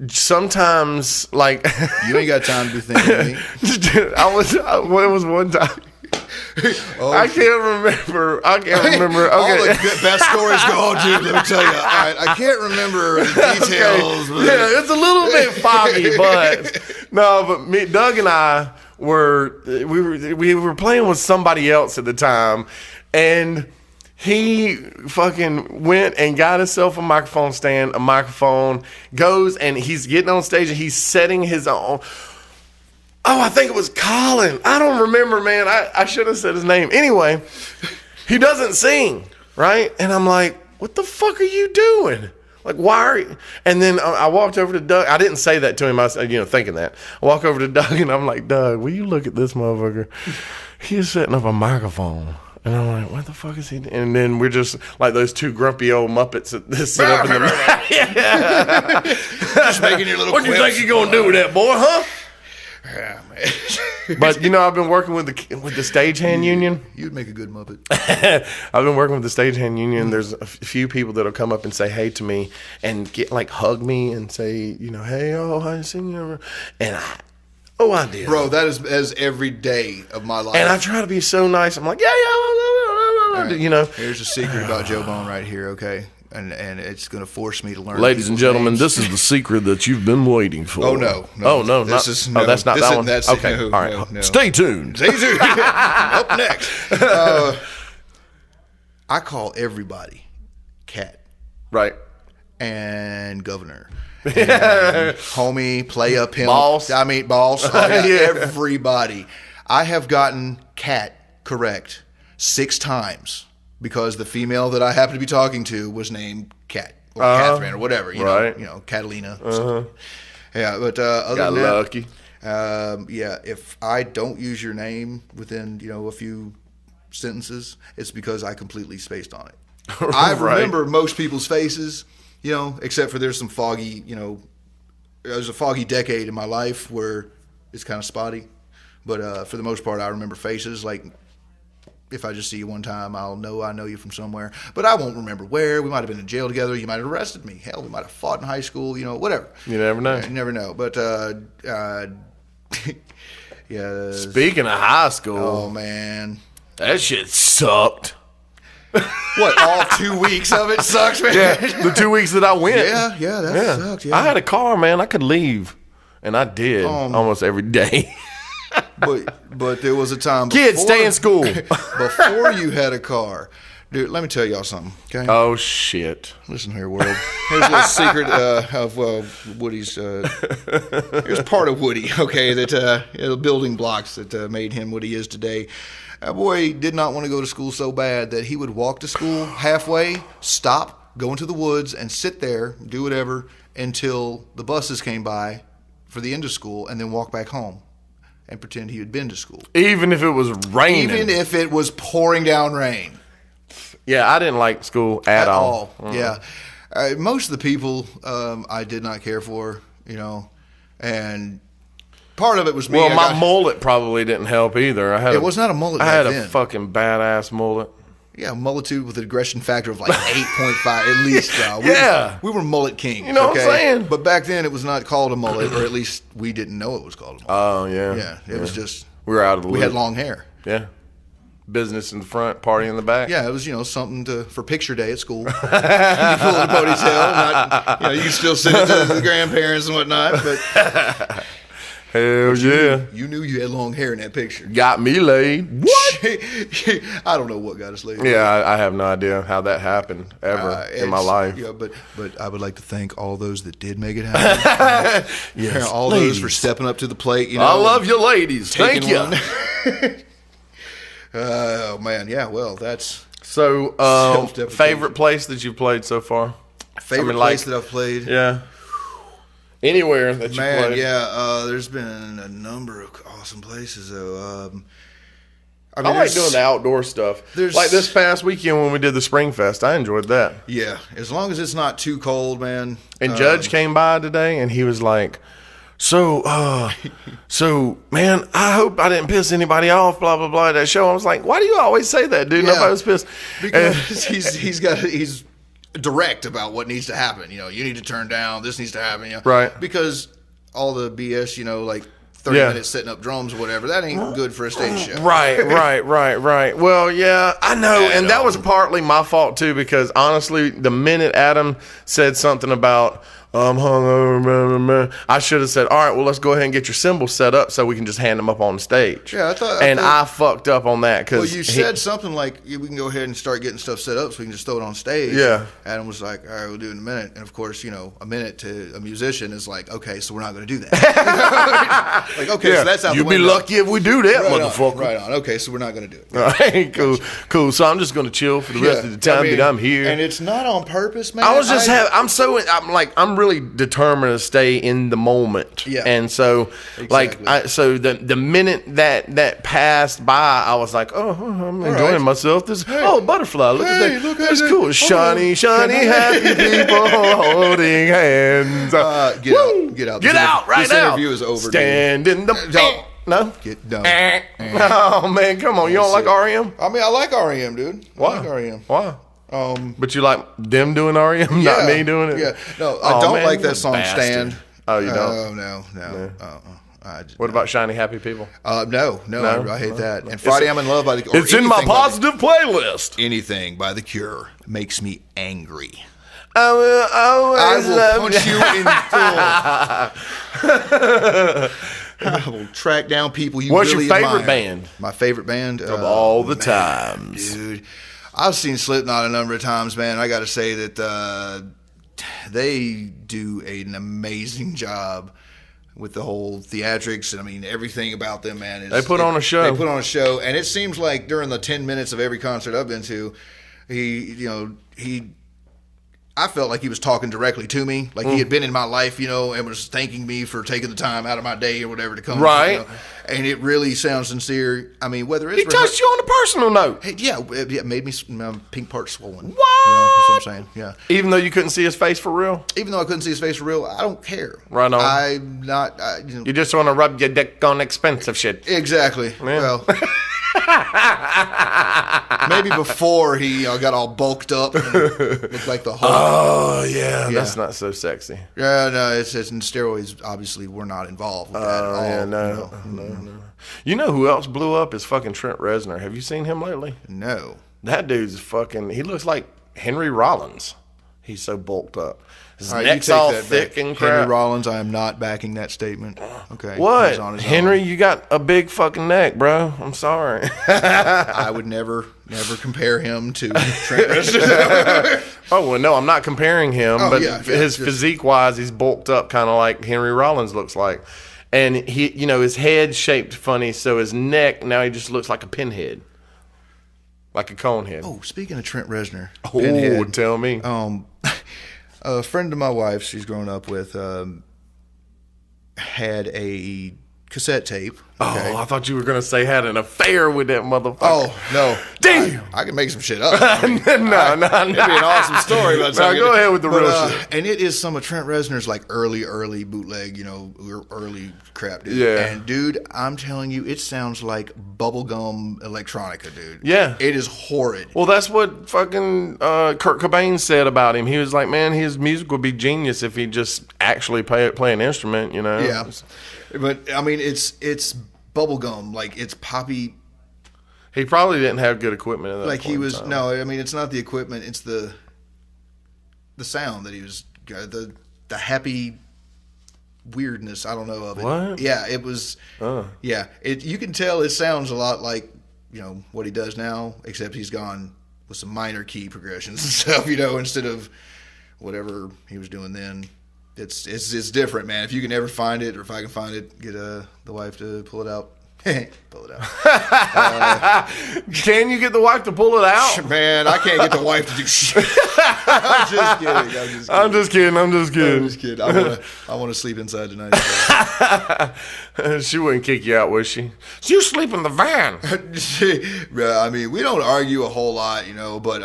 Sometimes, you ain't got time to be thinking of me. It was one time. I can't remember. Okay. All the best stories go on, dude. Let me tell you. All right, I can't remember the details. Okay. Yeah, it's a little bit foggy, but me, Doug and I we were playing with somebody else at the time, and he fucking went and got himself a microphone stand, goes and he's getting on stage and he's setting his own. Oh, I think it was Colin. I don't remember, man. I should have said his name. Anyway, he doesn't sing, right? And I'm like, what the fuck are you doing? Why are you? And then I walked over to Doug. I didn't say that to him. I was, thinking that. I walk over to Doug and I'm like, Doug, will you look at this motherfucker? He's setting up a microphone. And I'm like, what the fuck is he doing? And then we're just like those two grumpy old Muppets that sit up in the just making your little What do you think you're going to do with that, boy, huh? Yeah, man. But, I've been working with the stagehand union. You'd make a good Muppet. I've been working with the stagehand union. There's a few people that'll come up and say hey to me and hug me and say, hey, I seen you. And I did. Bro, that is as every day of my life. And I try to be so nice. I'm like, yeah. Right. Here's a secret about Joe Bone right here, okay? And it's going to force me to learn. Ladies and gentlemen, this is the secret that you've been waiting for. Oh, no. That's not that one? Okay, all right. No. Stay tuned. Up next. I call everybody Cat. Right. And Governor. And homie, player, pimp. Boss. Boss. Everybody. I have gotten Cat correct 6 times because the female that I happened to be talking to was named Cat or Catherine or whatever. You know, Catalina. Yeah, but other got than that, lucky. if I don't use your name within a few sentences, it's because I completely spaced on it. I remember most people's faces, except for there's some foggy, there's a foggy decade in my life where it's kind of spotty. But for the most part, I remember faces. Like, if I just see you one time, I know you from somewhere. But I won't remember where. We might have been in jail together. You might have arrested me. Hell, we might have fought in high school, whatever. You never know. You never know. But, yeah. Speaking of high school. Oh, man. That shit sucked. What, all 2 weeks of it sucks, man? Yeah, the 2 weeks that I went. Yeah, that sucked. Yeah. I had a car, man. I could leave. And I did almost every day. But there was a time kids stay in school before you had a car. Dude, let me tell y'all something, okay? Oh, shit. Listen here, world. Here's a little secret of Woody's. Here's part of Woody, okay, that building blocks that made him what he is today. That boy did not want to go to school so bad that he would walk to school halfway, stop, go into the woods, and sit there, do whatever, until the buses came by for the end of school, and then walk back home and pretend he had been to school. Even if it was raining. Even if it was pouring down rain. Yeah, I didn't like school at all. Mm-hmm. Yeah. Most of the people I did not care for, and part of it was me. Well, my mullet probably didn't help either. It was not a mullet back then. I had a fucking badass mullet. Yeah, multitude with an aggression factor of like 8.5 at least. We were mullet kings. You know what I'm saying? But back then it was not called a mullet, or at least we didn't know it was called a mullet. Oh, yeah. Yeah, it was just... We were out of the loop. We had long hair. Yeah. Business in the front, party in the back. Yeah, it was, something for picture day at school. You pull the ponytail. You can still send it to the grandparents and whatnot, but... Hell yeah. You knew you had long hair in that picture. Got me laid. What? I don't know what got us laid. Yeah, I have no idea how that happened ever in my life. Yeah, but I would like to thank all those that did make it happen. Yes, all ladies. Those for stepping up to the plate. I love you ladies. Thank you. Oh, man. Yeah, well, that's... So, favorite place that you've played so far? Favorite place that I've played? Yeah. Anywhere that you played. Yeah, there's been a number of awesome places though. I like doing the outdoor stuff. Like this past weekend when we did the Spring Fest, I enjoyed that. Yeah, as long as it's not too cold, man. And Judge came by today and he was like, so man, I hope I didn't piss anybody off, blah, blah, blah, at that show. I was like, why do you always say that, dude? Nobody was pissed. Because he's direct about what needs to happen. You need to turn down, this needs to happen. Right. Because all the BS, like 30 minutes setting up drums or whatever, that ain't good for a stage show. Right. Well, yeah, I know. And that was partly my fault, too, because honestly, the minute Adam said something about, I'm hungover, I should have said, all right, well, let's go ahead and get your cymbals set up so we can just hand them up on the stage. Yeah, I fucked up on that. Well, you said something like, we can go ahead and start getting stuff set up so we can just throw it on stage. Yeah. Adam was like, all right, we'll do it in a minute. And, of course, a minute to a musician is like, okay, so we're not going to do that. Like, okay, so that's out the window. You'll be lucky if we do that, motherfucker. Right on. Okay, so we're not going to do it. All right, cool. So I'm just going to chill for the rest of the time that I'm here. And it's not on purpose, man. I was just I'm really determined to stay in the moment. Yeah. And so, exactly. the minute that passed by, I was like, oh, I'm enjoying myself. Butterfly. Look at that. Look That's at cool. that. Shiny, happy people holding hands. Get out right now. This interview is over. Stand in the... No? Get done. Oh, man, come on. You don't like REM? I mean, I like REM, dude. Why? I like REM. Why? But you like them doing REM, not me doing it? Yeah. No, I don't like that song, Stand. Oh, you don't? No. What about Shiny Happy People? No, I hate that. And Friday I'm in Love by the Cure. It's in my positive playlist. Anything by the Cure makes me angry. I will punch you in full. I will track down people you What's really your favorite admire. band? My favorite band? Of all the times. Dude. I've seen Slipknot a number of times, man. I got to say that they do an amazing job with the whole theatrics. And I mean, everything about them, man. They put on a show. They put on a show. And it seems like during the 10 minutes of every concert I've been to, he I felt like he was talking directly to me, like he had been in my life, and was thanking me for taking the time out of my day or whatever to come. Right. And it really sounds sincere. I mean, whether it's... He touched you on a personal note. Hey, yeah, it made me pink part swollen. What? That's what I'm saying, yeah. Even though you couldn't see his face for real? Even though I couldn't see his face for real, I don't care. Right on. I'm not... You just want to rub your dick on expensive shit. Exactly. Yeah. Well... Maybe before he got all bulked up and looked like the Hulk. Oh, yeah. That's not so sexy. Yeah, no, it's in steroids. Obviously, we're not involved with that at all. Yeah, no. You know who else blew up is fucking Trent Reznor. Have you seen him lately? No. That dude's fucking... He looks like Henry Rollins. He's so bulked up. His all right, neck's all thick and crap. Henry Rollins, I am not backing that statement. Okay. What? Henry, you got a big fucking neck, bro. I'm sorry. I would never compare him to Trent Reznor. Oh, well, no, I'm not comparing him, but his physique-wise, he's bulked up kind of like Henry Rollins looks like. And he, his head's shaped funny, so his neck, now he just looks like a pinhead. Like a cone head. Oh, speaking of Trent Reznor. Pinhead, tell me. A friend of my wife, she's grown up with, had a cassette tape. Okay? Oh, I thought you were going to say had an affair with that motherfucker. Oh, no. Damn. I can make some shit up. No. It'd be an awesome story. Now, go ahead with the real shit. And it is some of Trent Reznor's like early bootleg, early crap, dude. Yeah. And, dude, I'm telling you, it sounds like bubblegum electronica, dude. Yeah. It is horrid. Well, that's what fucking Kurt Cobain said about him. He was like, man, his music would be genius if he just actually play an instrument, Yeah. But, I mean, it's bubblegum, like it's poppy. He probably didn't have good equipment at that like point he was in time. No, I mean it's not the equipment, it's the sound that he was the happy weirdness, I don't know of it. What? Yeah, it was yeah, you can tell it sounds a lot like, what he does now, except he's gone with some minor key progressions and stuff, instead of whatever he was doing then. It's different, man. If you can ever find it, or if I can find it, get the wife to pull it out. Pull it out. Can you get the wife to pull it out? Man, I can't get the wife to do shit. I'm just kidding. I'm just kidding. I want to sleep inside tonight. She wouldn't kick you out, would she? So you sleep in the van. I mean, we don't argue a whole lot, but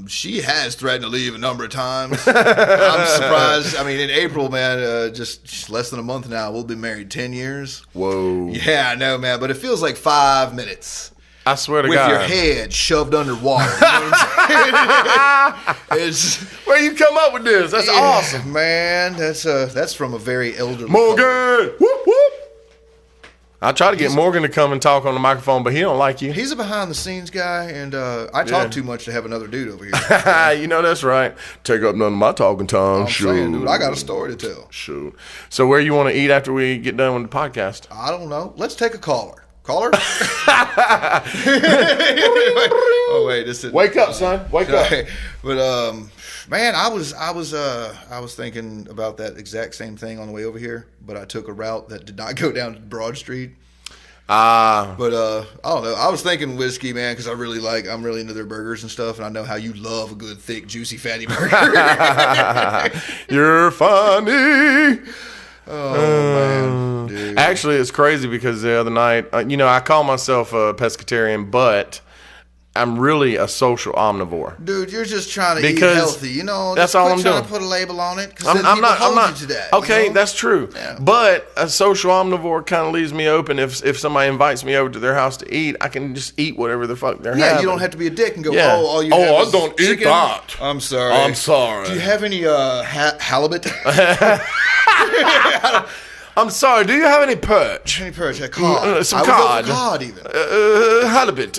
she has threatened to leave a number of times. I'm surprised. I mean, in April, man, just less than a month now, we'll be married 10 years. Whoa. Yeah, I know, man, but it feels like 5 minutes. I swear to with God. With your head shoved underwater. Where you come up with this? That's awesome. Man, that's from a very elderly Morgan! Whoop, whoop. I try to get Morgan to come and talk on the microphone, but he don't like you. He's a behind-the-scenes guy, and I talk too much to have another dude over here. That's right. Take up none of my talking time. I'm saying, dude, I got a story to tell. Shoot. So where you want to eat after we get done with the podcast? I don't know. Let's take a caller. Caller? Oh wait, this is. Wake up, son. Wake up. But man, I was thinking about that exact same thing on the way over here, but I took a route that did not go down Broad Street. But I don't know. I was thinking whiskey, man, because I'm really into their burgers and stuff, and I know how you love a good, thick, juicy, fatty burger. You're funny. Oh, man. Dude. Actually, it's crazy because the other night, I call myself a pescatarian, but I'm really a social omnivore. Dude, you're just trying to eat healthy. That's all I'm doing. Trying to put a label on it. I'm not. You to that, okay, that's true. Yeah. But a social omnivore kind of leaves me open. If somebody invites me over to their house to eat, I can just eat whatever the fuck they're having. Yeah, you don't have to be a dick and go, all you have is I don't chicken? Eat that. I'm sorry. I'm sorry. Do you have any halibut? I'm sorry, do you have any perch? Any perch? Cod. Some cod. Cod, even. Halibut.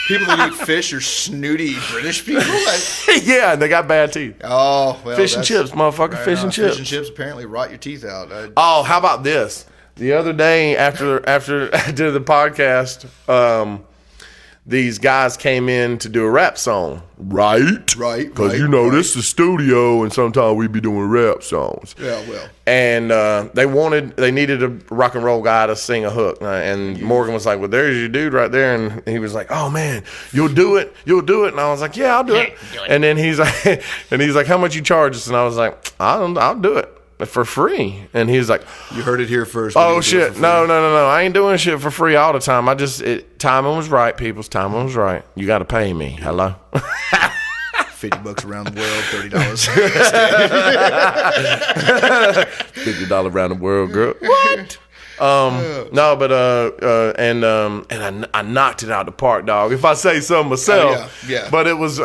People that eat fish are snooty British people? Yeah, they got bad teeth. Oh, well. Fish and chips, motherfucker. Right, fish and chips. Fish and chips apparently rot your teeth out. Oh, how about this? The other day, after I did the podcast, these guys came in to do a rap song. Right. Because this is the studio, and sometimes we be doing rap songs. Yeah, well. And they needed a rock and roll guy to sing a hook. And Morgan was like, well, there's your dude right there. And he was like, oh, man, you'll do it. And I was like, yeah, I'll do it. And then he's like, how much you charge us? And I was like, I'll do it for free. And he's like, you heard it here first. Oh shit, no, I ain't doing shit for free all the time. Timing was right, people's timing was right. You got to pay me. Hello. $50 around the world, $30. $50 around the world, girl. What? No, but I knocked it out the park, dog. If I say so myself. Yeah. But it was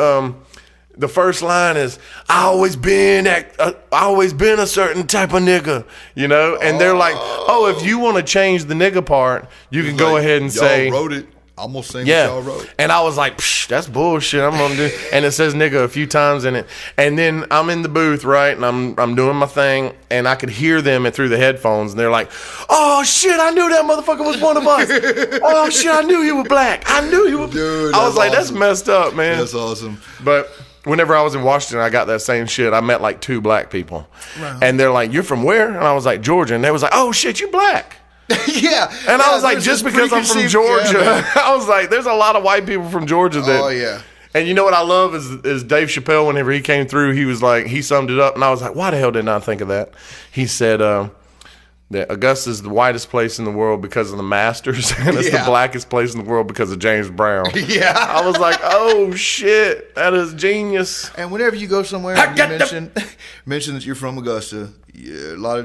the first line is, I always been a certain type of nigga, and they're like, oh, if you want to change the nigga part, you can go ahead and say, y'all wrote it. I'm gonna sing what y'all wrote. And I was like, that's bullshit. I'm gonna do, and it says nigga a few times in it. And then I'm in the booth, right, and I'm doing my thing, and I could hear them through the headphones, and they're like, oh shit, I knew that motherfucker was one of us. Oh shit, I knew he was black. I knew he was. Dude, I was like, awesome. That's messed up, man. That's awesome. But whenever I was in Washington, I got that same shit. I met like 2 black people. Wow. And they're like, you're from where? And I was like, Georgia. And they was like, oh shit, you black. Yeah. And I was like, just because I'm from Georgia. I was like, there's a lot of white people from Georgia that. Oh, yeah. And you know what I love is Dave Chappelle, whenever he came through, he was like, he summed it up. And I was like, why the hell didn't I think of that? He said, that Augusta is the whitest place in the world because of the Masters, and it's the blackest place in the world because of James Brown. Yeah. I was like, oh, shit, that is genius. And whenever you go somewhere and you mention that you're from Augusta,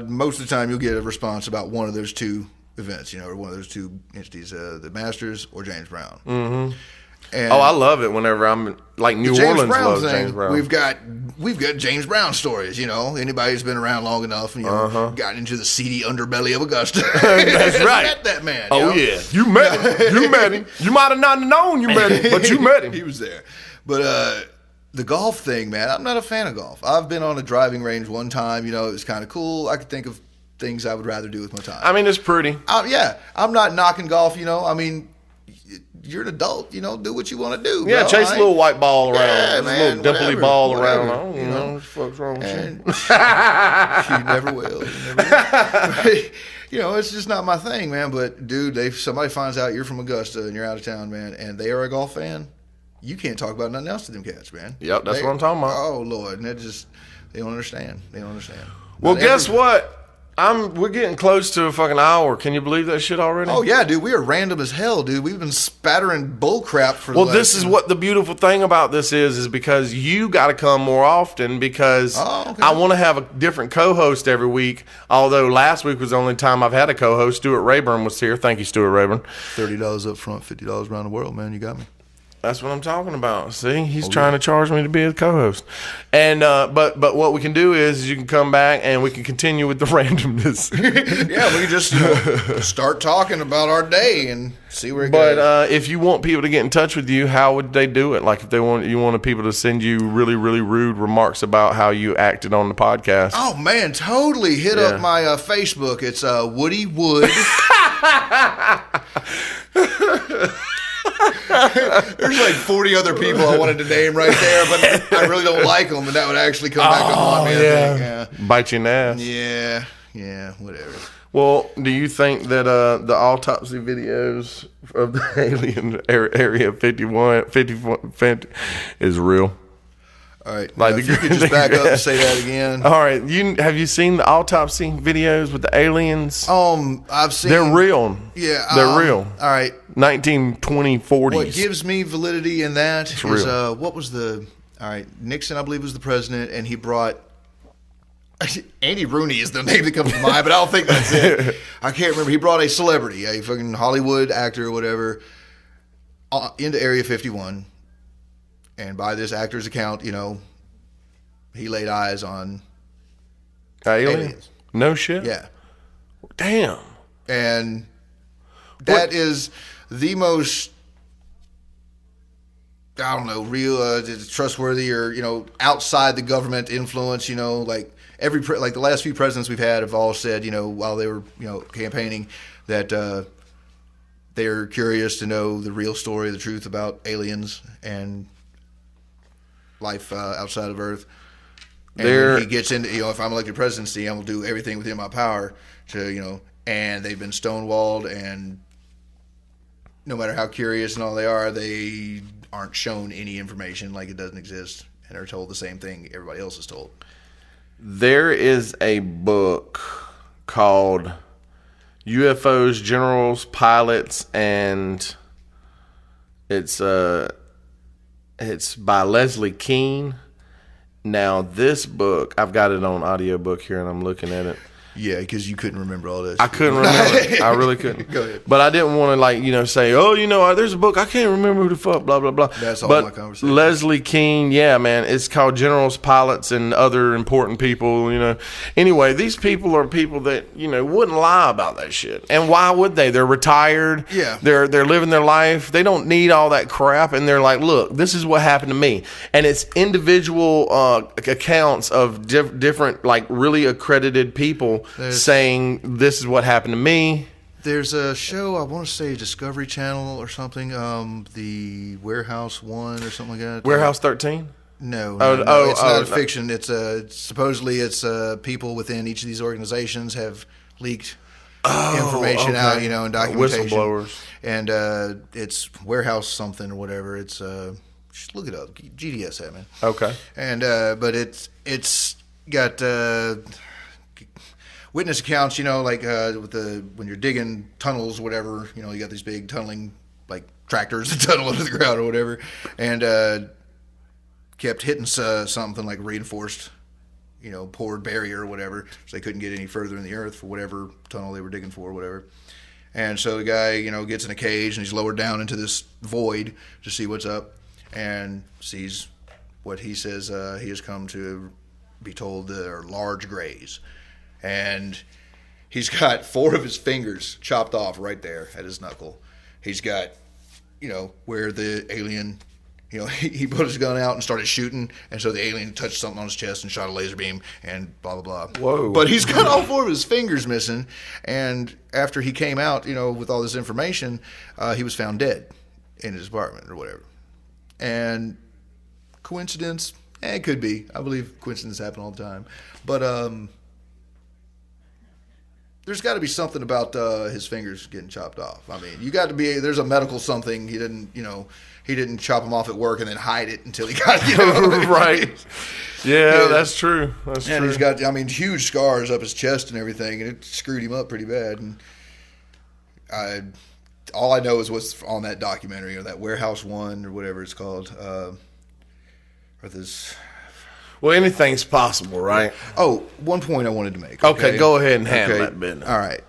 most of the time you'll get a response about one of those 2 events, or one of those 2 entities, the Masters or James Brown. Mm-hmm. And I love it whenever I'm like New Orleans loves James Brown. We've got James Brown stories. Anybody who's been around long enough, and gotten into the seedy underbelly of Augusta. That's right. Met that man. Oh yeah, you met him. You might have not known you met him, but you met him. He was there. But the golf thing, man, I'm not a fan of golf. I've been on a driving range one time. It was kind of cool. I could think of things I would rather do with my time. I mean, it's pretty. I'm not knocking golf. I mean, you're an adult, do what you want to do. Yeah, bro. chase a little white ball around. Yeah, man, a little dimply ball whatever, around. I don't know what the fuck's wrong with you. You never will. It's just not my thing, man. But, dude, if somebody finds out you're from Augusta and you're out of town, man, and they are a golf fan, you can't talk about nothing else to them cats, man. Yep, that's what I'm talking about. Oh, Lord. And they don't understand. Well, guess what? We're getting close to a fucking hour. Can you believe that shit already? Oh yeah, dude. We are random as hell, dude. We've been spattering bull crap for. Well, this is what the beautiful thing about this is because you got to come more often because I want to have a different co-host every week. Although last week was the only time I've had a co-host. Stuart Rayburn was here. Thank you, Stuart Rayburn. $30 up front, $50 around the world, man. You got me. That's what I'm talking about. See, he's trying to charge me to be a co-host, and but what we can do is you can come back and we can continue with the randomness. Yeah, we can just start talking about our day and see where it goes. But if you want people to get in touch with you, how would they do it? Like if you wanted people to send you really, really rude remarks about how you acted on the podcast. Oh man, totally. Hit up my Facebook. It's Woody Wood. There's like 40 other people I wanted to name right there, but I really don't like them, and that would actually come back on me. I think. Bite you in the ass. Yeah, whatever. Well, do you think that the autopsy videos of the alien Area 50 is real? All right, like if you could just back up and say that again. All right, have you seen the autopsy videos with the aliens? I've seen. They're real. Yeah, they're real. All right, 1940s. What gives me validity in that is what was the? All right, Nixon, I believe, was the president, and he brought. Andy Rooney is the name that comes to mind, but I don't think that's it. I can't remember. He brought a celebrity, a fucking Hollywood actor or whatever, into Area 51. And by this actor's account, he laid eyes on aliens. No shit? Yeah. Damn. And that is the most, I don't know, real, trustworthy or, outside the government influence, like like the last few presidents we've had have all said, while they were, campaigning that they're curious to know the real story, the truth about aliens and life outside of Earth. And he gets into, if I'm elected presidency, I'm going to do everything within my power to, and they've been stonewalled, and no matter how curious and all they are, they aren't shown any information, like it doesn't exist, and are told the same thing everybody else is told. There is a book called UFOs, Generals, Pilots, and it's by Leslie Kean. Now, this book, I've got it on audiobook here, and I'm looking at it. Yeah, because you couldn't remember all this. I couldn't remember it. I really couldn't. Go ahead. But I didn't want to, say, there's a book. I can't remember who the fuck, blah, blah, blah. That's all my conversation. Leslie Kean, yeah, man. It's called Generals, Pilots, and Other Important People, Anyway, these people are people that, wouldn't lie about that shit. And why would they? They're retired. Yeah. They're living their life. They don't need all that crap. And they're like, look, this is what happened to me. And it's individual accounts of different, really accredited people saying this is what happened to me. There's a show, I want to say Discovery Channel or something, the Warehouse 1 or something like that. Warehouse 13? No, it's not fiction. It's supposedly it's people within each of these organizations have leaked information out, and documentation. Whistleblowers. And it's Warehouse something or whatever. It's just look it up. GDS that, man. Okay. And but it's got witness accounts, with when you're digging tunnels or whatever, you got these big tunneling, like tractors that tunnel under the ground or whatever, and kept hitting something like reinforced, poured barrier or whatever, so they couldn't get any further in the earth for whatever tunnel they were digging for or whatever. And so the guy, gets in a cage and he's lowered down into this void to see what's up and sees what he says he has come to be told are large grays. And he's got 4 of his fingers chopped off right there at his knuckle. He's got, where the alien, he put his gun out and started shooting, and so the alien touched something on his chest and shot a laser beam and blah, blah, blah. Whoa. But he's got all 4 of his fingers missing, and after he came out, with all this information, he was found dead in his apartment or whatever. And coincidence? It could be. I believe coincidences happen all the time. But, there's got to be something about his fingers getting chopped off. I mean, there's a medical something. He didn't chop them off at work and then hide it until he got, right. Yeah, that's true. That's true. And he's got, huge scars up his chest and everything, and it screwed him up pretty bad. And all I know is what's on that documentary, or that Warehouse 1 or whatever it's called, or this. Well, anything's possible, right? Oh, one point I wanted to make. Okay, go ahead and handle that business. All right.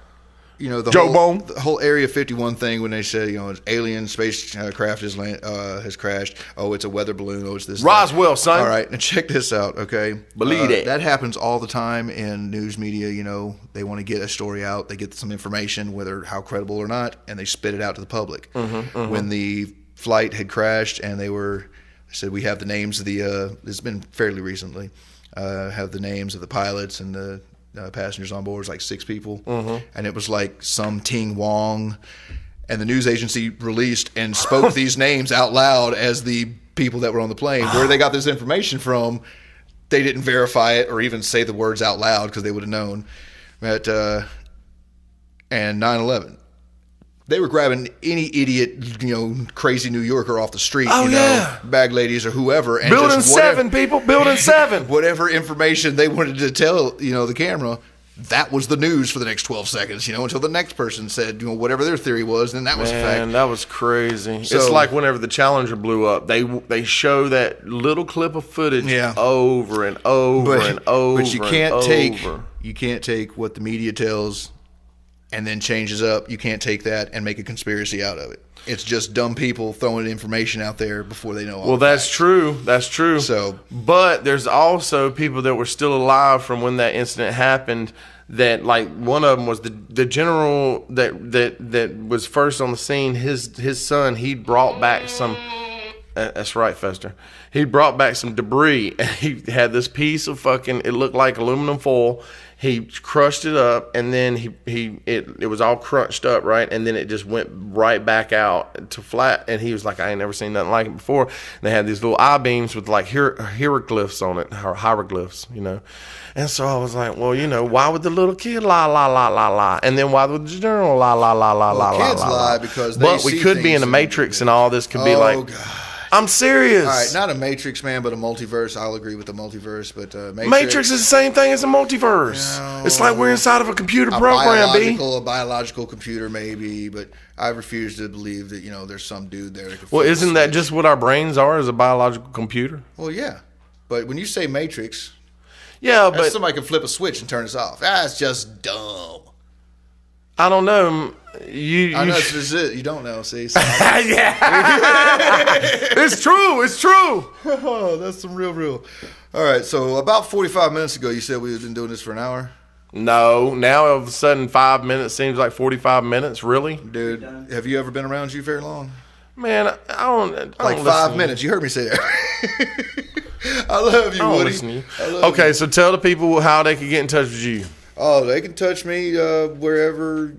The whole Area 51 thing, when they said, it's alien spacecraft has crashed. Oh, it's a weather balloon. Oh, it's this. Roswell, son. All right, now check this out, okay? Believe it. That happens all the time in news media. They want to get a story out. They get some information, whether how credible or not, and they spit it out to the public. When the flight had crashed and they said we have the names of it's been fairly recently, have the names of the pilots and the passengers on board. It was like 6 people. And it was like some Ting Wong. And the news agency released and spoke these names out loud as the people that were on the plane. Where they got this information from, they didn't verify it or even say the words out loud because they would have known. And 9/11. They were grabbing any idiot, crazy New Yorker off the street, bag ladies or whoever. And Building 7, people. Building 7. Whatever information they wanted to tell, the camera, that was the news for the next 12 seconds, until the next person said, whatever their theory was, and that was a fact. Man, that was crazy. So, it's like whenever the Challenger blew up, they show that little clip of footage over and over and over. But you can't take what the media tells and then changes up. You can't take that and make a conspiracy out of it. It's just dumb people throwing information out there before they know all the facts. True. That's true. But there's also people that were still alive from when that incident happened. That, like, one of them was the general that was first on the scene. His son, he brought back some. That's right, Fester. He brought back some debris, and he had this piece of fucking. It looked like aluminum foil. He crushed it up, and then it was all crunched up, right? And then it just went right back out to flat. And he was like, I ain't never seen nothing like it before. And they had these little I-beams with like hieroglyphs on it, or hieroglyphs, you know. And so I was like, well, you know, why would the little kid lie? And then why would the general lie? Kids lie because they But we could be in the Matrix, and all this could be like. God. I'm serious. All right, not a Matrix, man, but a multiverse. I'll agree with the multiverse, but Matrix is the same thing as a multiverse. No, it's like we're inside of a computer program, a biological computer, maybe, but I refuse to believe that, you know, there's some dude there. Well, isn't that just what our brains are, as a biological computer? Well, yeah, but when you say Matrix, but somebody can flip a switch and turn us off. That's just dumb. I don't know. I know this is it. You don't know, see? So yeah. It's true. Oh, that's some real. All right, so about 45 minutes ago, you said we had been doing this for an hour? No. Now, all of a sudden, 5 minutes seems like 45 minutes. Really? Dude, have you ever been around you very long? Man, I don't like 5 minutes. You heard me say that. I love you, Woody. Listen to you. Okay, so tell the people how they can get in touch with you. Oh, they can touch me wherever.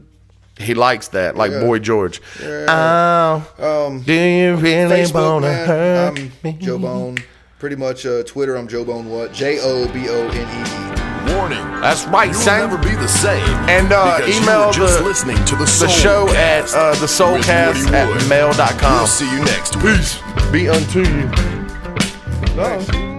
He likes that, like Boy George. Yeah. Do you really want to hurt me? I'm Joe Bone. Pretty much Twitter, I'm Joe Bone what? JOBONE. Warning. That's right, You'll never be the same. And email listening to the show at the Soulcast at mail.com. We'll see you next week. Peace be unto you. No.